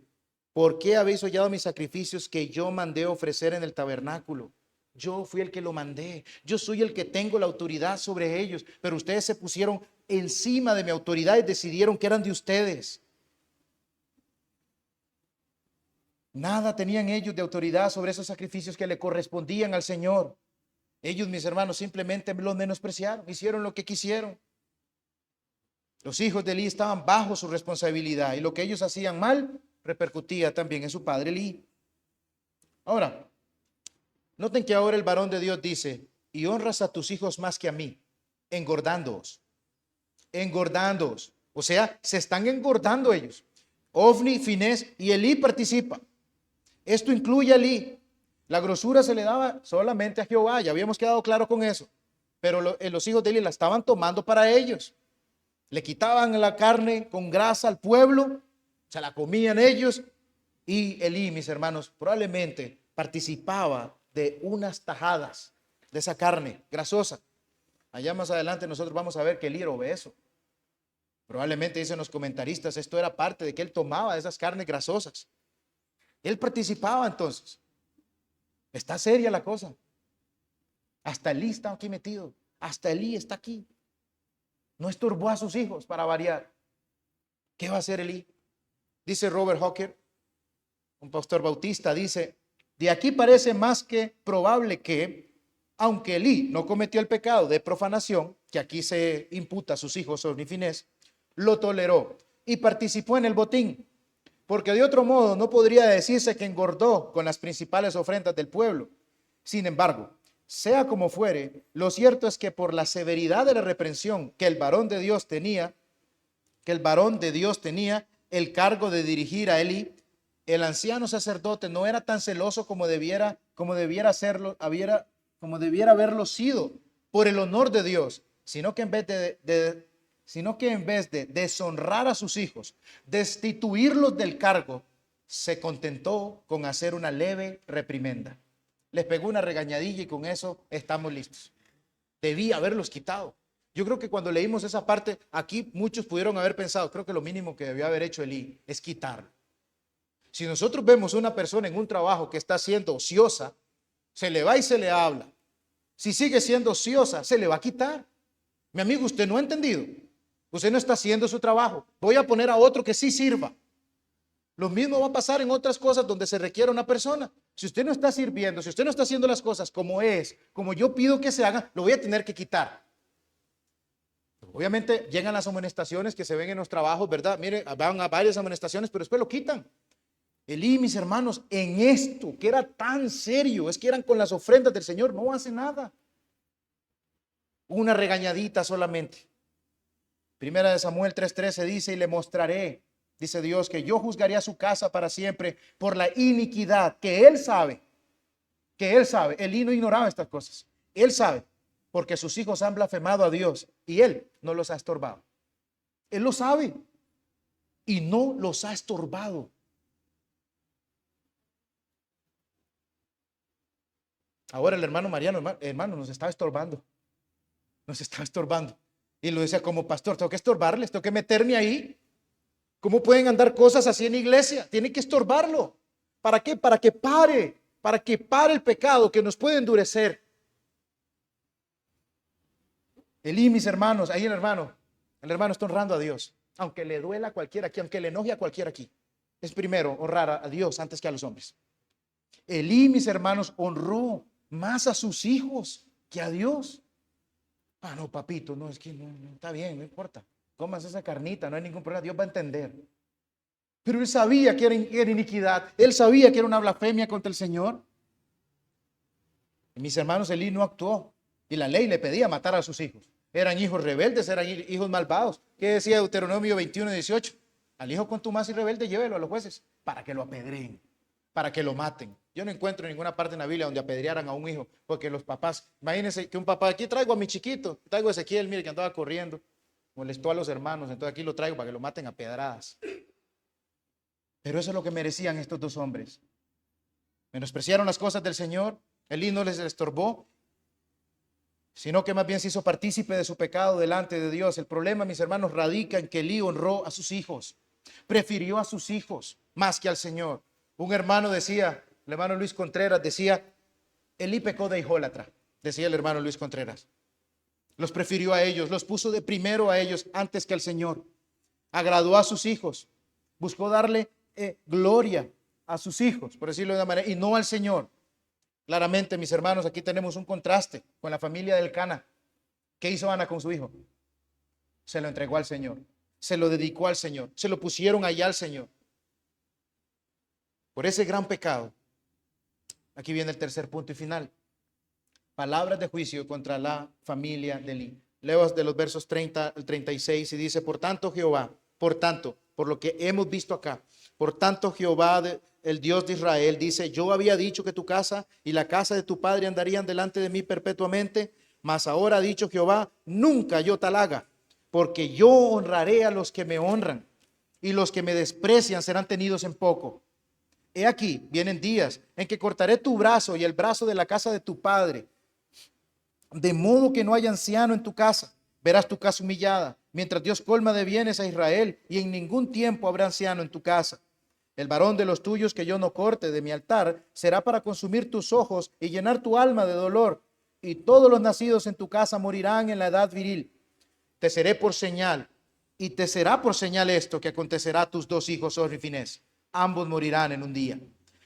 ¿Por qué habéis hollado mis sacrificios que yo mandé ofrecer en el tabernáculo? Yo fui el que lo mandé. Yo soy el que tengo la autoridad sobre ellos. Pero ustedes se pusieron encima de mi autoridad y decidieron que eran de ustedes. Nada tenían ellos de autoridad sobre esos sacrificios que le correspondían al Señor. Ellos, mis hermanos, simplemente los menospreciaron, hicieron lo que quisieron. Los hijos de Elí estaban bajo su responsabilidad y lo que ellos hacían mal repercutía también en su padre Elí. Ahora, noten que ahora el varón de Dios dice: y honras a tus hijos más que a mí, engordándoos. Engordándoos. O sea, se están engordando ellos. Ofni, Finés y Elí participa. Esto incluye a Elí. La grosura se le daba solamente a Jehová, ya habíamos quedado claro con eso. Pero los hijos de Elí la estaban tomando para ellos. Le quitaban la carne con grasa al pueblo, se la comían ellos. Y Elí, mis hermanos, probablemente participaba de unas tajadas de esa carne grasosa. Allá más adelante nosotros vamos a ver que Elí era obeso. Probablemente dicen los comentaristas, esto era parte de que él tomaba de esas carnes grasosas. Él participaba entonces. Está seria la cosa. Hasta Elí está aquí metido. Hasta Elí está aquí. No estorbó a sus hijos para variar. ¿Qué va a hacer Elí? Dice Robert Hawker, un pastor bautista, dice: de aquí parece más que probable que, aunque Elí no cometió el pecado de profanación, que aquí se imputa a sus hijos Ofni y Finés, lo toleró y participó en el botín, porque de otro modo no podría decirse que engordó con las principales ofrendas del pueblo. Sin embargo, sea como fuere, lo cierto es que por la severidad de la reprensión que el varón de Dios tenía, el cargo de dirigir a Elí, el anciano sacerdote no era tan celoso como debiera haberlo sido por el honor de Dios, sino que en vez de deshonrar a sus hijos, destituirlos del cargo, se contentó con hacer una leve reprimenda. Les pegó una regañadilla y con eso estamos listos. Debía haberlos quitado. Yo creo que cuando leímos esa parte, aquí muchos pudieron haber pensado, creo que lo mínimo que debió haber hecho Elí es quitarlo. Si nosotros vemos a una persona en un trabajo que está siendo ociosa, se le va y se le habla. Si sigue siendo ociosa, se le va a quitar. Mi amigo, usted no ha entendido. Usted no está haciendo su trabajo. Voy a poner a otro que sí sirva. Lo mismo va a pasar en otras cosas donde se requiere una persona. Si usted no está sirviendo, si usted no está haciendo las cosas como yo pido que se hagan, lo voy a tener que quitar. Obviamente llegan las amonestaciones que se ven en los trabajos, ¿verdad? Mire, van a varias amonestaciones, pero después lo quitan. Elí, mis hermanos, en esto que era tan serio, es que eran con las ofrendas del Señor, no hace nada. Una regañadita solamente. Primera de Samuel 3:13 dice: y le mostraré, dice Dios, que yo juzgaré a su casa para siempre por la iniquidad que él sabe. Elí no ignoraba estas cosas. Él sabe, porque sus hijos han blasfemado a Dios y él no los ha estorbado. Él lo sabe y no los ha estorbado. Ahora el hermano Mariano, hermano, nos está estorbando. Y lo decía como pastor: tengo que estorbarles, tengo que meterme ahí. ¿Cómo pueden andar cosas así en iglesia? Tiene que estorbarlo. ¿Para qué? Para que pare el pecado que nos puede endurecer. Elí, mis hermanos, ahí el hermano está honrando a Dios, aunque le duela a cualquiera aquí, aunque le enoje a cualquiera aquí. Es primero honrar a Dios antes que a los hombres. Elí, mis hermanos, honró más a sus hijos que a Dios. Ah, no, papito, no, es que no, está bien, no importa. Comas esa carnita, no hay ningún problema, Dios va a entender. Pero él sabía que era iniquidad, él sabía que era una blasfemia contra el Señor. Y mis hermanos, Elí no actuó y la ley le pedía matar a sus hijos. Eran hijos rebeldes, eran hijos malvados. ¿Qué decía Deuteronomio 21:18? Al hijo contumaz y rebelde, llévelo a los jueces para que lo apedreen, para que lo maten. Yo no encuentro ninguna parte en la Biblia donde apedrearan a un hijo, porque los papás, imagínense que un papá: aquí traigo a mi chiquito, traigo a Ezequiel, mire que andaba corriendo, molestó a los hermanos, entonces aquí lo traigo para que lo maten a pedradas. Pero eso es lo que merecían estos dos hombres. Menospreciaron las cosas del Señor. Elí no les estorbó, sino que más bien se hizo partícipe de su pecado delante de Dios. El problema, mis hermanos, radica en que Elí honró a sus hijos, prefirió a sus hijos más que al Señor. Un hermano decía, el hermano Luis Contreras decía: Elí pecó de idólatra, decía el hermano Luis Contreras. Los prefirió a ellos, los puso de primero a ellos antes que al Señor. Agradó a sus hijos, buscó darle gloria a sus hijos, por decirlo de una manera, y no al Señor. Claramente, mis hermanos, aquí tenemos un contraste con la familia del Cana. ¿Qué hizo Ana con su hijo? Se lo entregó al Señor, se lo dedicó al Señor, se lo pusieron allá al Señor. Por ese gran pecado, aquí viene el tercer punto y final. Palabras de juicio contra la familia de Eli. Leo de los versos 30 al 36 y dice, por tanto Jehová, por lo que hemos visto acá, por tanto Jehová, el Dios de Israel, dice, yo había dicho que tu casa y la casa de tu padre andarían delante de mí perpetuamente, mas ahora ha dicho Jehová, nunca yo tal haga, porque yo honraré a los que me honran y los que me desprecian serán tenidos en poco. He aquí, vienen días en que cortaré tu brazo y el brazo de la casa de tu padre, de modo que no haya anciano en tu casa. Verás tu casa humillada, mientras Dios colma de bienes a Israel, y en ningún tiempo habrá anciano en tu casa. El varón de los tuyos que yo no corte de mi altar será para consumir tus ojos y llenar tu alma de dolor, y todos los nacidos en tu casa morirán en la edad viril. Te seré por señal, y te será por señal esto que acontecerá a tus dos hijos, Ofni y Finés. Ambos morirán en un día.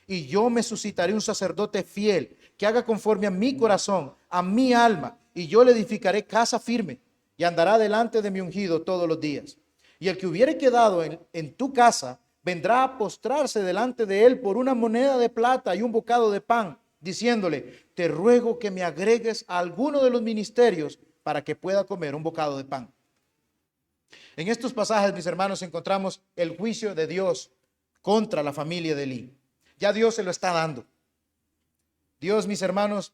Y yo me suscitaré un sacerdote fiel que haga conforme a mi corazón, a mi alma, y yo le edificaré casa firme y andará delante de mi ungido todos los días. Y el que hubiere quedado en tu casa vendrá a postrarse delante de él por una moneda de plata y un bocado de pan, diciéndole, te ruego que me agregues a alguno de los ministerios para que pueda comer un bocado de pan. En estos pasajes, mis hermanos, encontramos el juicio de Dios contra la familia de Eli. Ya Dios se lo está dando. Dios, mis hermanos,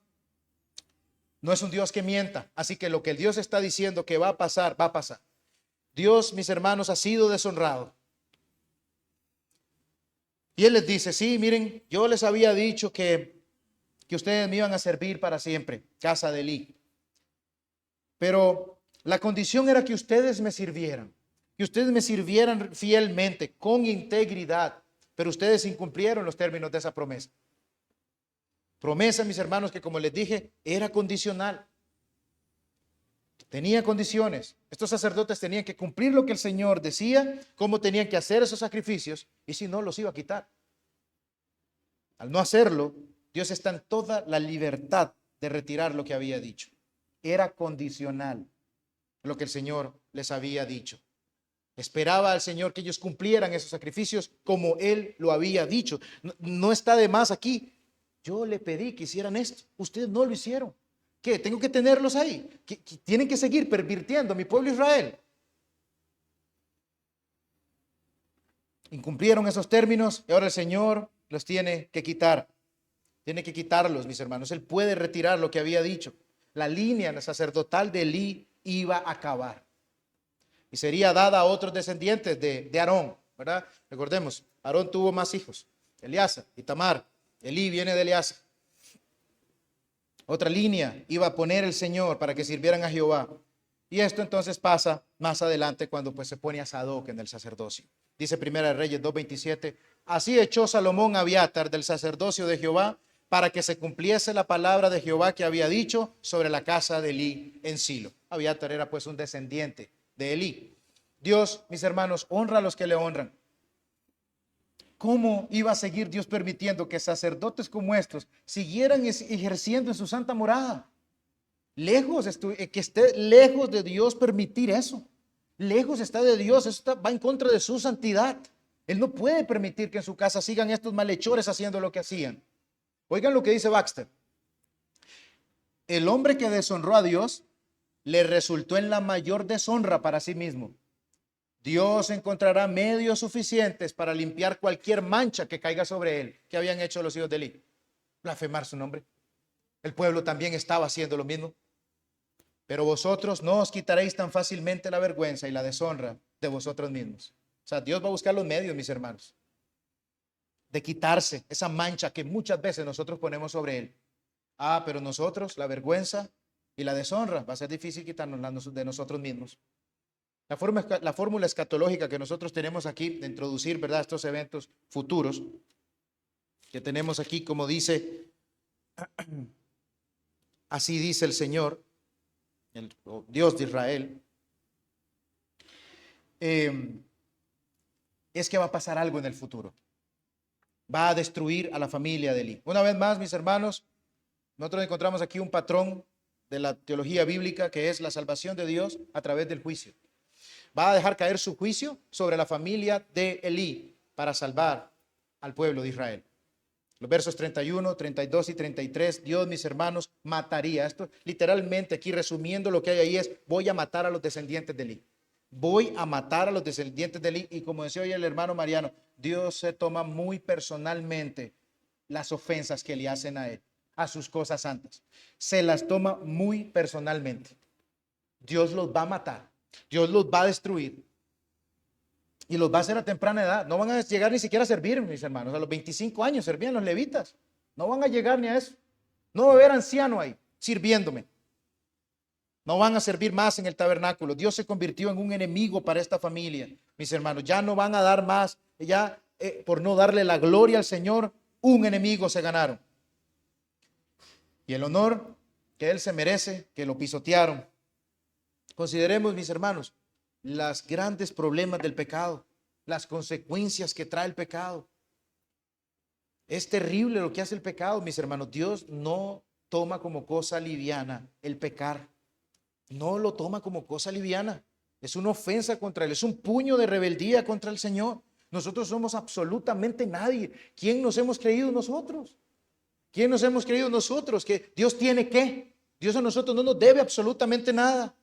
no es un Dios que mienta. Así que lo que el Dios está diciendo que va a pasar, va a pasar. Dios, mis hermanos, ha sido deshonrado. Y Él les dice, sí, miren, yo les había dicho que ustedes me iban a servir para siempre, casa de Eli. Pero la condición era que ustedes me sirvieran fielmente, con integridad. Pero ustedes incumplieron los términos de esa promesa. Promesa, mis hermanos, que como les dije, era condicional. Tenía condiciones. Estos sacerdotes tenían que cumplir lo que el Señor decía, cómo tenían que hacer esos sacrificios, y si no, los iba a quitar. Al no hacerlo, Dios está en toda la libertad de retirar lo que había dicho. Era condicional lo que el Señor les había dicho. Esperaba al Señor que ellos cumplieran esos sacrificios como Él lo había dicho. No está de más aquí. Yo le pedí que hicieran esto. Ustedes no lo hicieron. ¿Qué? ¿Tengo que tenerlos ahí? ¿Que tienen que seguir pervirtiendo a mi pueblo Israel? Incumplieron esos términos y ahora el Señor los tiene que quitar. Tiene que quitarlos, mis hermanos. Él puede retirar lo que había dicho. La línea sacerdotal de Elí iba a acabar. Y sería dada a otros descendientes de Aarón, ¿verdad? Recordemos, Aarón tuvo más hijos, Eleazar y Tamar. Elí viene de Eleazar. Otra línea iba a poner el Señor para que sirvieran a Jehová. Y esto entonces pasa más adelante cuando pues se pone a Sadoc en el sacerdocio. Dice Primera de Reyes 2:27, así echó Salomón a Abiatar del sacerdocio de Jehová para que se cumpliese la palabra de Jehová que había dicho sobre la casa de Elí en Silo. Abiatar era pues un descendiente de Elí. Dios, mis hermanos, honra a los que le honran. ¿Cómo iba a seguir Dios permitiendo que sacerdotes como estos siguieran ejerciendo en su santa morada? Que esté lejos de Dios permitir eso. Lejos está de Dios, eso va en contra de su santidad. Él no puede permitir que en su casa sigan estos malhechores haciendo lo que hacían. Oigan lo que dice Baxter. El hombre que deshonró a Dios le resultó en la mayor deshonra para sí mismo. Dios encontrará medios suficientes para limpiar cualquier mancha que caiga sobre él, que habían hecho los hijos de Eli. Blasfemar su nombre. El pueblo también estaba haciendo lo mismo. Pero vosotros no os quitaréis tan fácilmente la vergüenza y la deshonra de vosotros mismos. O sea, Dios va a buscar los medios, mis hermanos, de quitarse esa mancha que muchas veces nosotros ponemos sobre él. Pero nosotros, la vergüenza y la deshonra, va a ser difícil quitarnos de nosotros mismos. La fórmula escatológica que nosotros tenemos aquí de introducir, ¿verdad?, estos eventos futuros que tenemos aquí, como dice, así dice el Señor, el Dios de Israel, es que va a pasar algo en el futuro. Va a destruir a la familia de Elí. Una vez más, mis hermanos, nosotros encontramos aquí un patrón de la teología bíblica, que es la salvación de Dios a través del juicio. Va a dejar caer su juicio sobre la familia de Elí para salvar al pueblo de Israel. Los versos 31, 32 y 33, Dios, mis hermanos, mataría. Esto literalmente aquí resumiendo lo que hay ahí es, voy a matar a los descendientes de Elí. Voy a matar a los descendientes de Elí. Y como decía hoy el hermano Mariano, Dios se toma muy personalmente las ofensas que le hacen a él, a sus cosas santas. Se las toma muy personalmente. Dios los va a matar. Dios los va a destruir. Y los va a hacer a temprana edad. No van a llegar ni siquiera a servir, mis hermanos. A los 25 años servían los levitas. No van a llegar ni a eso. No va a haber anciano ahí sirviéndome. No van a servir más en el tabernáculo. Dios se convirtió en un enemigo para esta familia, mis hermanos. Ya no van a dar más. Ya por no darle la gloria al Señor, un enemigo se ganaron. Y el honor que él se merece, que lo pisotearon. Consideremos, mis hermanos, los grandes problemas del pecado, las consecuencias que trae el pecado. Es terrible lo que hace el pecado, mis hermanos. Dios no toma como cosa liviana el pecar. No lo toma como cosa liviana. Es una ofensa contra él, es un puño de rebeldía contra el Señor. Nosotros somos absolutamente nadie. ¿Quién nos hemos creído nosotros? ¿Quién nos hemos creído nosotros? Que Dios tiene que. Dios a nosotros no nos debe absolutamente nada.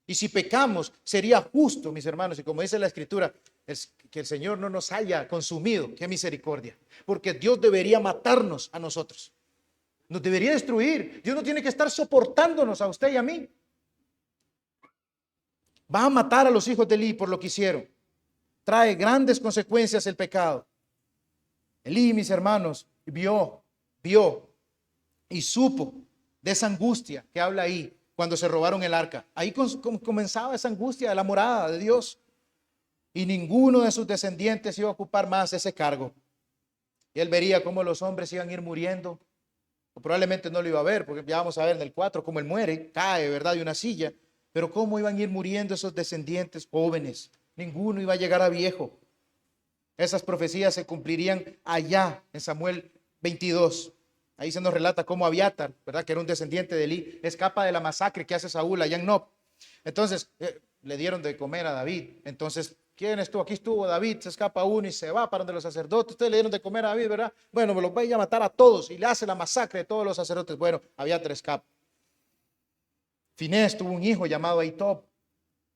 Y si pecamos, sería justo, mis hermanos, y como dice la Escritura, es que el Señor no nos haya consumido. ¡Qué misericordia! Porque Dios debería matarnos a nosotros. Nos debería destruir. Dios no tiene que estar soportándonos a usted y a mí. Va a matar a los hijos de Elí por lo que hicieron. Trae grandes consecuencias el pecado. Elí, mis hermanos, vio y supo de esa angustia que habla ahí cuando se robaron el arca. Ahí comenzaba esa angustia de la morada de Dios. Y ninguno de sus descendientes iba a ocupar más ese cargo. Y él vería cómo los hombres iban a ir muriendo. O probablemente no lo iba a ver, porque ya vamos a ver en el 4 cómo él muere, cae, ¿verdad?, de una silla. Pero cómo iban a ir muriendo esos descendientes jóvenes. Ninguno iba a llegar a viejo. Esas profecías se cumplirían allá en Samuel 22. Ahí se nos relata cómo Abiatar, ¿verdad?, que era un descendiente de Elí, escapa de la masacre que hace Saúl allá en Nob. Entonces le dieron de comer a David. Entonces, ¿quién estuvo? Aquí estuvo David, se escapa uno y se va para donde los sacerdotes. Ustedes le dieron de comer a David, ¿verdad? Bueno, me los voy a matar a todos y le hace la masacre de todos los sacerdotes. Bueno, Abiatar escapa. Finés tuvo un hijo llamado Ahitob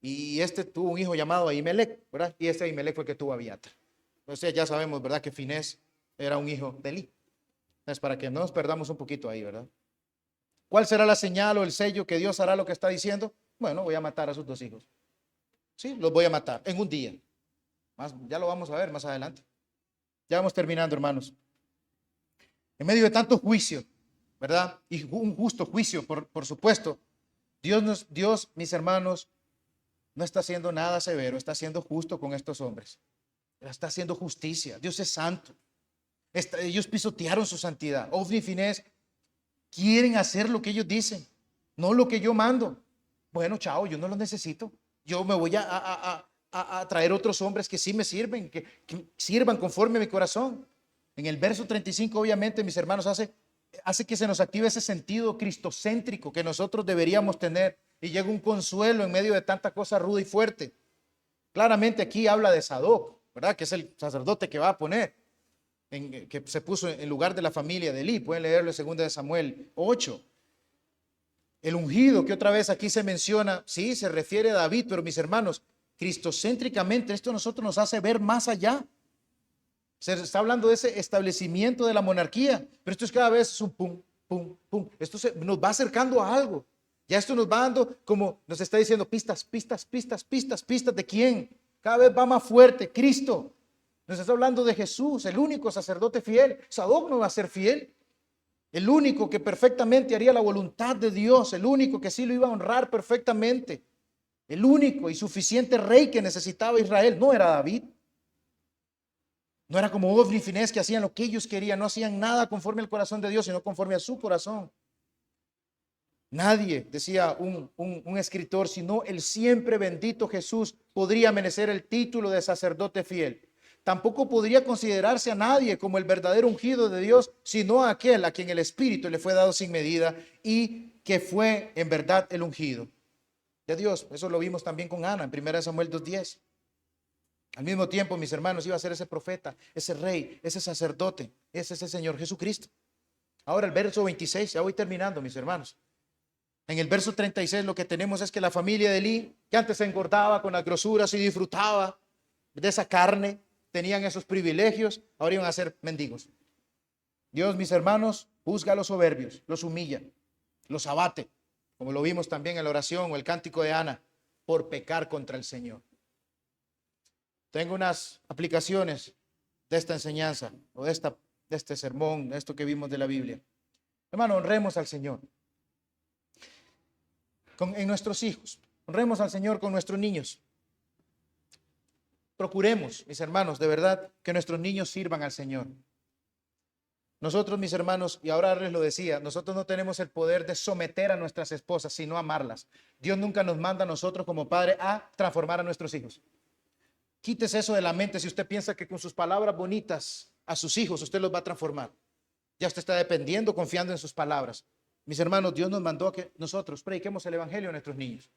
y este tuvo un hijo llamado Ahimelech, ¿verdad? Y este Ahimelech fue el que tuvo a Abiatar. Entonces ya sabemos, ¿verdad?, que Finés era un hijo de Elí. Es para que no nos perdamos un poquito ahí, ¿verdad? ¿Cuál será la señal o el sello que Dios hará lo que está diciendo? Bueno, voy a matar a sus dos hijos. Sí, los voy a matar en un día. Ya lo vamos a ver más adelante. Ya vamos terminando, hermanos. En medio de tanto juicio, ¿verdad? Y un justo juicio, por supuesto. Dios, mis hermanos, no está haciendo nada severo, está siendo justo con estos hombres. Está haciendo justicia. Dios es santo. Ellos pisotearon su santidad. Ofni y Finés quieren hacer lo que ellos dicen, no lo que yo mando. Bueno, chao, yo no lo necesito. Yo me voy a traer otros hombres que sí me sirven, que sirvan conforme a mi corazón. En el verso 35, obviamente, mis hermanos, hace que se nos active ese sentido cristocéntrico que nosotros deberíamos tener y llega un consuelo en medio de tanta cosa ruda y fuerte. Claramente aquí habla de Sadoc, ¿verdad?, que es el sacerdote que va a poner, que se puso en lugar de la familia de Elí. Pueden leerlo en 2 de Samuel 8. El ungido que otra vez aquí se menciona, sí, se refiere a David, pero mis hermanos, cristocéntricamente esto a nosotros nos hace ver más allá. Se está hablando de ese establecimiento de la monarquía, pero esto es cada vez un pum, pum, pum. Esto nos va acercando a algo. Ya esto nos va dando, como nos está diciendo, pistas de quién. Cada vez va más fuerte, Cristo. Nos está hablando de Jesús, el único sacerdote fiel. Sadoc no va a ser fiel. El único que perfectamente haría la voluntad de Dios, el único que sí lo iba a honrar perfectamente, el único y suficiente rey que necesitaba Israel, no era David. No era como Ofni y Finés, que hacían lo que ellos querían, no hacían nada conforme al corazón de Dios, sino conforme a su corazón. Nadie, decía un escritor, sino el siempre bendito Jesús podría merecer el título de sacerdote fiel. Tampoco podría considerarse a nadie como el verdadero ungido de Dios, sino a aquel a quien el Espíritu le fue dado sin medida y que fue en verdad el ungido de Dios. Eso lo vimos también con Ana en 1 Samuel 2:10. Al mismo tiempo, mis hermanos, iba a ser ese profeta, ese rey, ese sacerdote, ese es el Señor Jesucristo. Ahora el verso 26, ya voy terminando, mis hermanos. En el verso 36 lo que tenemos es que la familia de Elí, que antes se engordaba con las grosuras y disfrutaba de esa carne, tenían esos privilegios, ahora iban a ser mendigos. Dios, mis hermanos, juzga a los soberbios, los humilla, los abate, como lo vimos también en la oración o el cántico de Ana, por pecar contra el Señor. Tengo unas aplicaciones de esta enseñanza o de este sermón, de esto que vimos de la Biblia. Hermano, honremos al Señor en nuestros hijos, honremos al Señor con nuestros niños. Procuremos, mis hermanos, de verdad, que nuestros niños sirvan al Señor. Nosotros, mis hermanos, y ahora les lo decía, nosotros no tenemos el poder de someter a nuestras esposas, sino amarlas. Dios nunca nos manda a nosotros como padre a transformar a nuestros hijos. Quítese eso de la mente si usted piensa que con sus palabras bonitas a sus hijos usted los va a transformar. Ya usted está dependiendo, confiando en sus palabras. Mis hermanos, Dios nos mandó a que nosotros prediquemos el evangelio a nuestros niños.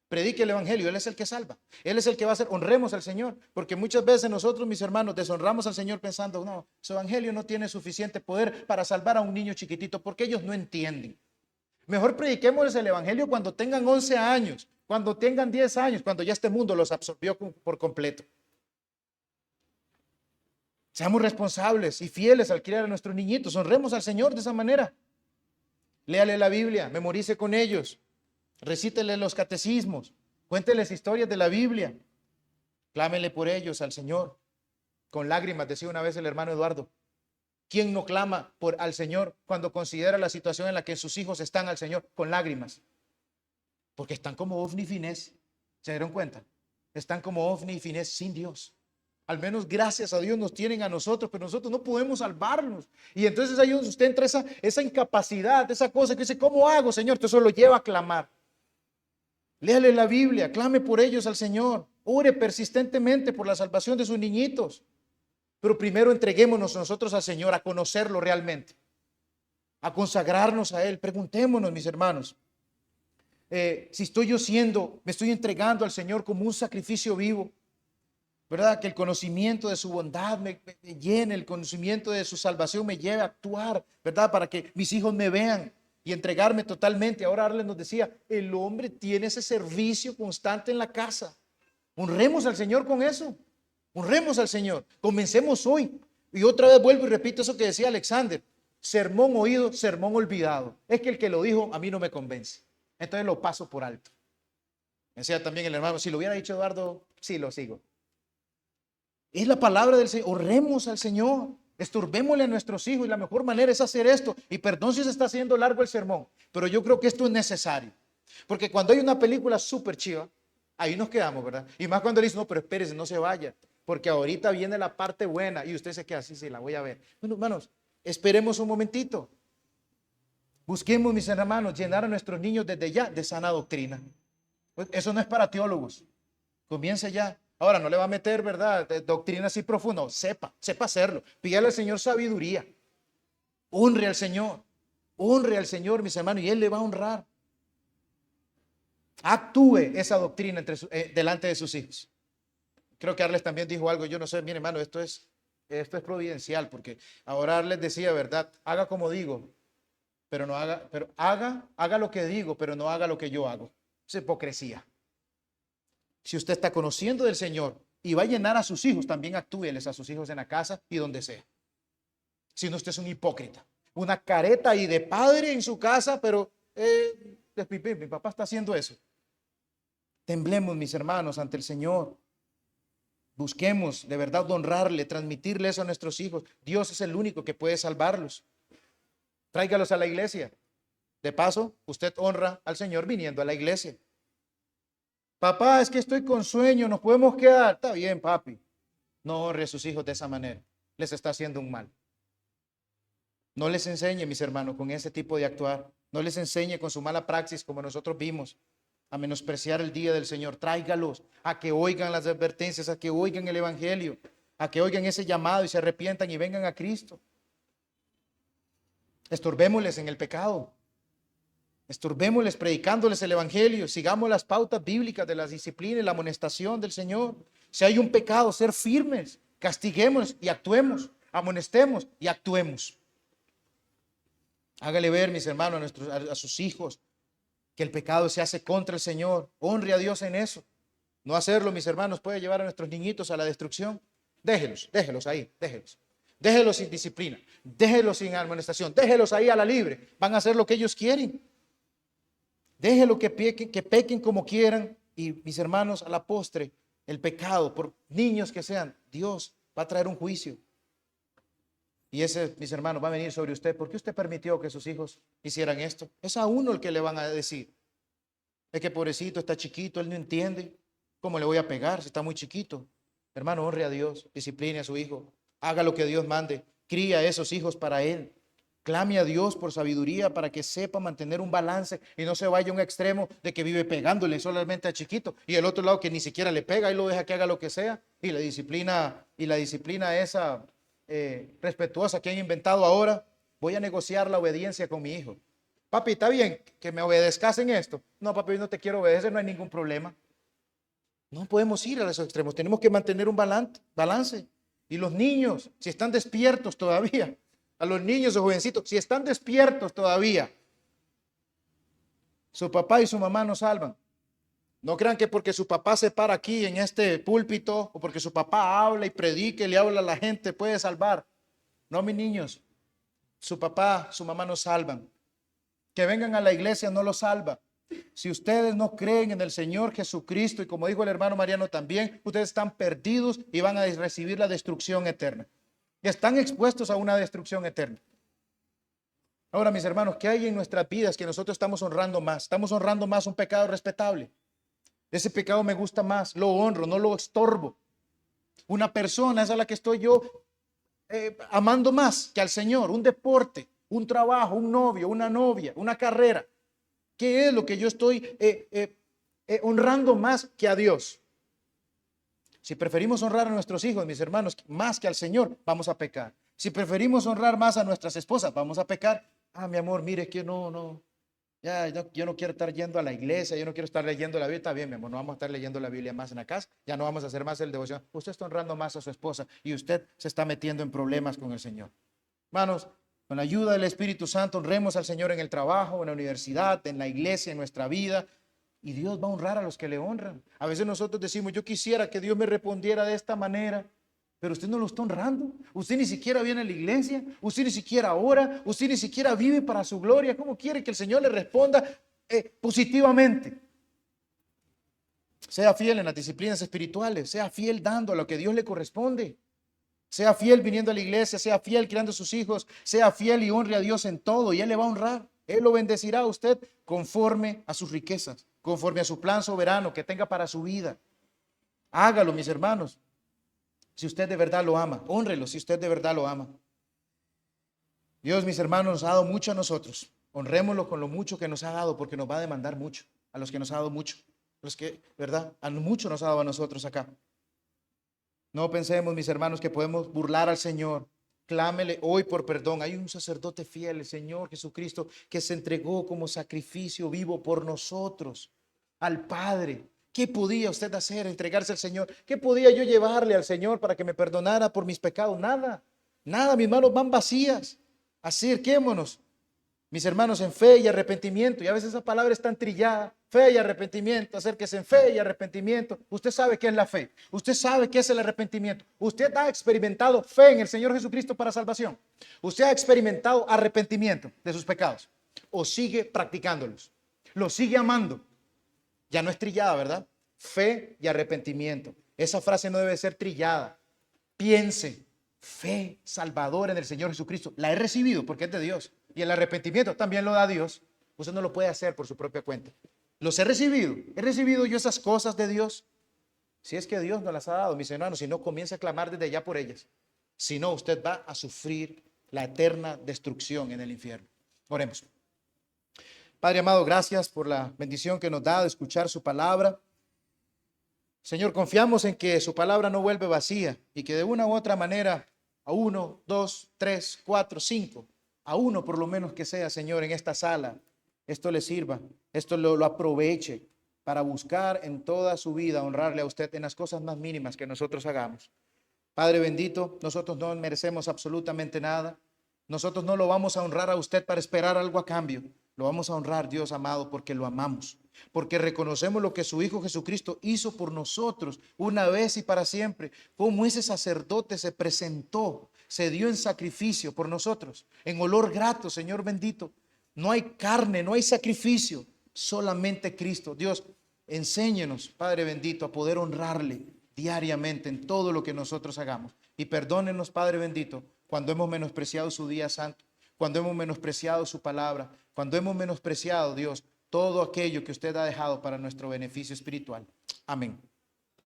Predique el evangelio, Él es el que salva. Él es el que va a hacer, honremos al Señor. Porque muchas veces nosotros, mis hermanos, deshonramos al Señor pensando, no, su evangelio no tiene suficiente poder para salvar a un niño chiquitito, porque ellos no entienden. Mejor prediquémosles el evangelio cuando tengan 11 años, cuando tengan 10 años, cuando ya este mundo los absorbió por completo. Seamos responsables y fieles al criar a nuestros niñitos. Honremos al Señor de esa manera. Léale la Biblia, memorice con ellos, recítele los catecismos, cuénteles historias de la Biblia, clámele por ellos al Señor. Con lágrimas, decía una vez el hermano Eduardo. ¿Quién no clama al Señor cuando considera la situación en la que sus hijos están al Señor? Con lágrimas. Porque están como Ofni y Finés. ¿Se dieron cuenta? Están como Ofni y Finés sin Dios. Al menos gracias a Dios nos tienen a nosotros, pero nosotros no podemos salvarnos. Y entonces ahí donde usted entra esa incapacidad, esa cosa que dice, ¿cómo hago, Señor? Entonces eso lo lleva a clamar. Léale la Biblia, clame por ellos al Señor. Ore persistentemente por la salvación de sus niñitos. Pero primero entreguémonos nosotros al Señor a conocerlo realmente, a consagrarnos a Él. Preguntémonos, mis hermanos, si estoy yo me estoy entregando al Señor como un sacrificio vivo, ¿verdad? Que el conocimiento de su bondad me llene, el conocimiento de su salvación me lleve a actuar, ¿verdad? Para que mis hijos me vean y entregarme totalmente. Ahora Arlen nos decía, el hombre tiene ese servicio constante en la casa. Honremos al Señor con eso. Honremos al Señor. Comencemos hoy. Y otra vez vuelvo y repito eso que decía Alexander. Sermón oído, sermón olvidado. Es que el que lo dijo a mí no me convence. Entonces lo paso por alto. Decía también el hermano, si lo hubiera dicho Eduardo, sí lo sigo. Es la palabra del Señor. Honremos al Señor. Estorbémosle a nuestros hijos. Y la mejor manera es hacer esto. Y perdón si se está haciendo largo el sermón. Pero yo creo que esto es necesario. Porque cuando hay una película súper chiva, ahí nos quedamos, ¿verdad? Y más cuando le dicen, no, pero espérese, no se vaya. Porque ahorita viene la parte buena. Y usted se queda así, sí, la voy a ver. Bueno, hermanos, esperemos un momentito. Busquemos, mis hermanos, llenar a nuestros niños desde ya de sana doctrina. Eso no es para teólogos. Comience ya. Ahora no le va a meter, ¿verdad? Doctrina así profunda. Sepa hacerlo. Pídale al Señor sabiduría. Honre al Señor. Honre al Señor, mis hermanos, y Él le va a honrar. Actúe esa doctrina delante de sus hijos. Creo que Arles también dijo algo. Yo no sé, mire, hermano, esto es providencial, porque ahora Arles decía, ¿verdad? Haga como digo, pero no haga, pero haga lo que digo, pero no haga lo que yo hago. Es hipocresía. Si usted está conociendo del Señor y va a llenar a sus hijos, también actúeles a sus hijos en la casa y donde sea. Si no, usted es un hipócrita. Una careta y de padre en su casa, pero mi papá está haciendo eso. Temblemos, mis hermanos, ante el Señor. Busquemos de verdad honrarle, transmitirle eso a nuestros hijos. Dios es el único que puede salvarlos. Tráigalos a la iglesia. De paso, usted honra al Señor viniendo a la iglesia. Papá, es que estoy con sueño, nos podemos quedar. Está bien, papi. No honre a sus hijos de esa manera. Les está haciendo un mal. No les enseñe, mis hermanos, con ese tipo de actuar. No les enseñe con su mala praxis, como nosotros vimos, a menospreciar el día del Señor. Tráigalos a que oigan las advertencias, a que oigan el evangelio, a que oigan ese llamado y se arrepientan y vengan a Cristo. Estorbémosles en el pecado. Estorbémosles predicándoles el evangelio. Sigamos las pautas bíblicas de la disciplina y la amonestación del Señor. Si hay un pecado, ser firmes. Castiguemos y actuemos. Amonestemos y actuemos. Hágale ver, mis hermanos, a sus hijos, que el pecado se hace contra el Señor. Honre a Dios en eso. No hacerlo, mis hermanos, puede llevar a nuestros niñitos a la destrucción. Déjelos ahí, déjelos. Déjelos sin disciplina, déjelos sin amonestación, déjelos ahí a la libre. Van a hacer lo que ellos quieren. Déjelos que pequen como quieran. Y mis hermanos, a la postre, el pecado, por niños que sean, Dios va a traer un juicio. Y ese, mis hermanos, va a venir sobre usted. ¿Por qué usted permitió que sus hijos hicieran esto? Es a uno el que le van a decir. Es que pobrecito, está chiquito, él no entiende. ¿Cómo le voy a pegar si está muy chiquito? Hermano, honre a Dios, discipline a su hijo. Haga lo que Dios mande. Cría a esos hijos para él. Clame a Dios por sabiduría para que sepa mantener un balance y no se vaya a un extremo de que vive pegándole solamente a chiquito y el otro lado que ni siquiera le pega y lo deja que haga lo que sea. Y la disciplina esa respetuosa que han inventado ahora, voy a negociar la obediencia con mi hijo. Papi, ¿está bien que me obedezcas en esto? No, papi, no te quiero obedecer, no hay ningún problema. No podemos ir a esos extremos, tenemos que mantener un balance. Y los niños, si están despiertos todavía, a los niños o jovencitos, si están despiertos todavía, su papá y su mamá nos salvan. No crean que porque su papá se para aquí en este púlpito o porque su papá habla y predica y le habla a la gente puede salvar. No, mis niños, su papá, su mamá nos salvan. Que vengan a la iglesia no los salva. Si ustedes no creen en el Señor Jesucristo y como dijo el hermano Mariano también, ustedes están perdidos y van a recibir la destrucción eterna. Están expuestos a una destrucción eterna. Ahora, mis hermanos, ¿qué hay en nuestras vidas que nosotros estamos honrando más? Estamos honrando más un pecado respetable. Ese pecado me gusta más, lo honro, no lo estorbo. Una persona es a la que estoy yo amando más que al Señor. Un deporte, un trabajo, un novio, una novia, una carrera. ¿Qué es lo que yo estoy honrando más que a Dios? Si preferimos honrar a nuestros hijos, mis hermanos, más que al Señor, vamos a pecar. Si preferimos honrar más a nuestras esposas, vamos a pecar. Ah, mi amor, mire que yo no quiero estar yendo a la iglesia, yo no quiero estar leyendo la Biblia. Está bien, mi amor, no vamos a estar leyendo la Biblia más en la casa, ya no vamos a hacer más el devoción. Usted está honrando más a su esposa y usted se está metiendo en problemas con el Señor. Hermanos, con la ayuda del Espíritu Santo, honremos al Señor en el trabajo, en la universidad, en la iglesia, en nuestra vida. Y Dios va a honrar a los que le honran. A veces nosotros decimos, yo quisiera que Dios me respondiera de esta manera, pero usted no lo está honrando. Usted ni siquiera viene a la iglesia, usted ni siquiera ora, usted ni siquiera vive para su gloria. ¿Cómo quiere que el Señor le responda positivamente? Sea fiel en las disciplinas espirituales, sea fiel dando lo que Dios le corresponde. Sea fiel viniendo a la iglesia, sea fiel criando a sus hijos, sea fiel y honre a Dios en todo y Él le va a honrar. Él lo bendecirá a usted conforme a sus riquezas, conforme a su plan soberano que tenga para su vida. Hágalo, mis hermanos, si usted de verdad lo ama. Hónrelo si usted de verdad lo ama. Dios, mis hermanos, nos ha dado mucho a nosotros. Honrémoslo con lo mucho que nos ha dado, porque nos va a demandar mucho a los que nos ha dado mucho. Los que, ¿verdad? A mucho nos ha dado a nosotros acá. No pensemos, mis hermanos, que podemos burlar al Señor. Clámele hoy por perdón. Hay un sacerdote fiel, el Señor Jesucristo, que se entregó como sacrificio vivo por nosotros, al Padre. ¿Qué podía usted hacer? Entregarse al Señor. ¿Qué podía yo llevarle al Señor para que me perdonara por mis pecados? Nada, nada, mis manos van vacías. Acerquémonos, mis hermanos, en fe y arrepentimiento. Y a veces esa palabra es tan trillada. Fe y arrepentimiento, acérquese en fe y arrepentimiento. Usted sabe qué es la fe. Usted sabe qué es el arrepentimiento. Usted ha experimentado fe en el Señor Jesucristo para salvación. Usted ha experimentado arrepentimiento de sus pecados. O sigue practicándolos. Lo sigue amando. Ya no es trillada, ¿verdad? Fe y arrepentimiento. Esa frase no debe ser trillada. Piense, fe salvadora en el Señor Jesucristo. La he recibido porque es de Dios. Y el arrepentimiento también lo da Dios. Usted no lo puede hacer por su propia cuenta. Los he recibido. He recibido yo esas cosas de Dios. Si es que Dios nos las ha dado, mis hermanos, si no, comience a clamar desde allá por ellas. Si no, usted va a sufrir la eterna destrucción en el infierno. Oremos. Padre amado, gracias por la bendición que nos da de escuchar su palabra. Señor, confiamos en que su palabra no vuelve vacía y que de una u otra manera a 1, 2, 3, 4, 5, a uno por lo menos que sea, Señor, en esta sala, esto le sirva, esto lo aproveche para buscar en toda su vida honrarle a usted en las cosas más mínimas que nosotros hagamos. Padre bendito, nosotros no merecemos absolutamente nada. Nosotros no lo vamos a honrar a usted para esperar algo a cambio. Lo vamos a honrar, Dios amado, porque lo amamos, porque reconocemos lo que su Hijo Jesucristo hizo por nosotros una vez y para siempre, como ese sacerdote se presentó, se dio en sacrificio por nosotros, en olor grato, Señor bendito. No hay carne, no hay sacrificio, solamente Cristo. Dios, enséñenos, Padre bendito, a poder honrarle diariamente en todo lo que nosotros hagamos. Y perdónenos, Padre bendito, cuando hemos menospreciado su día santo, cuando hemos menospreciado su palabra, cuando hemos menospreciado, Dios, todo aquello que usted ha dejado para nuestro beneficio espiritual. Amén.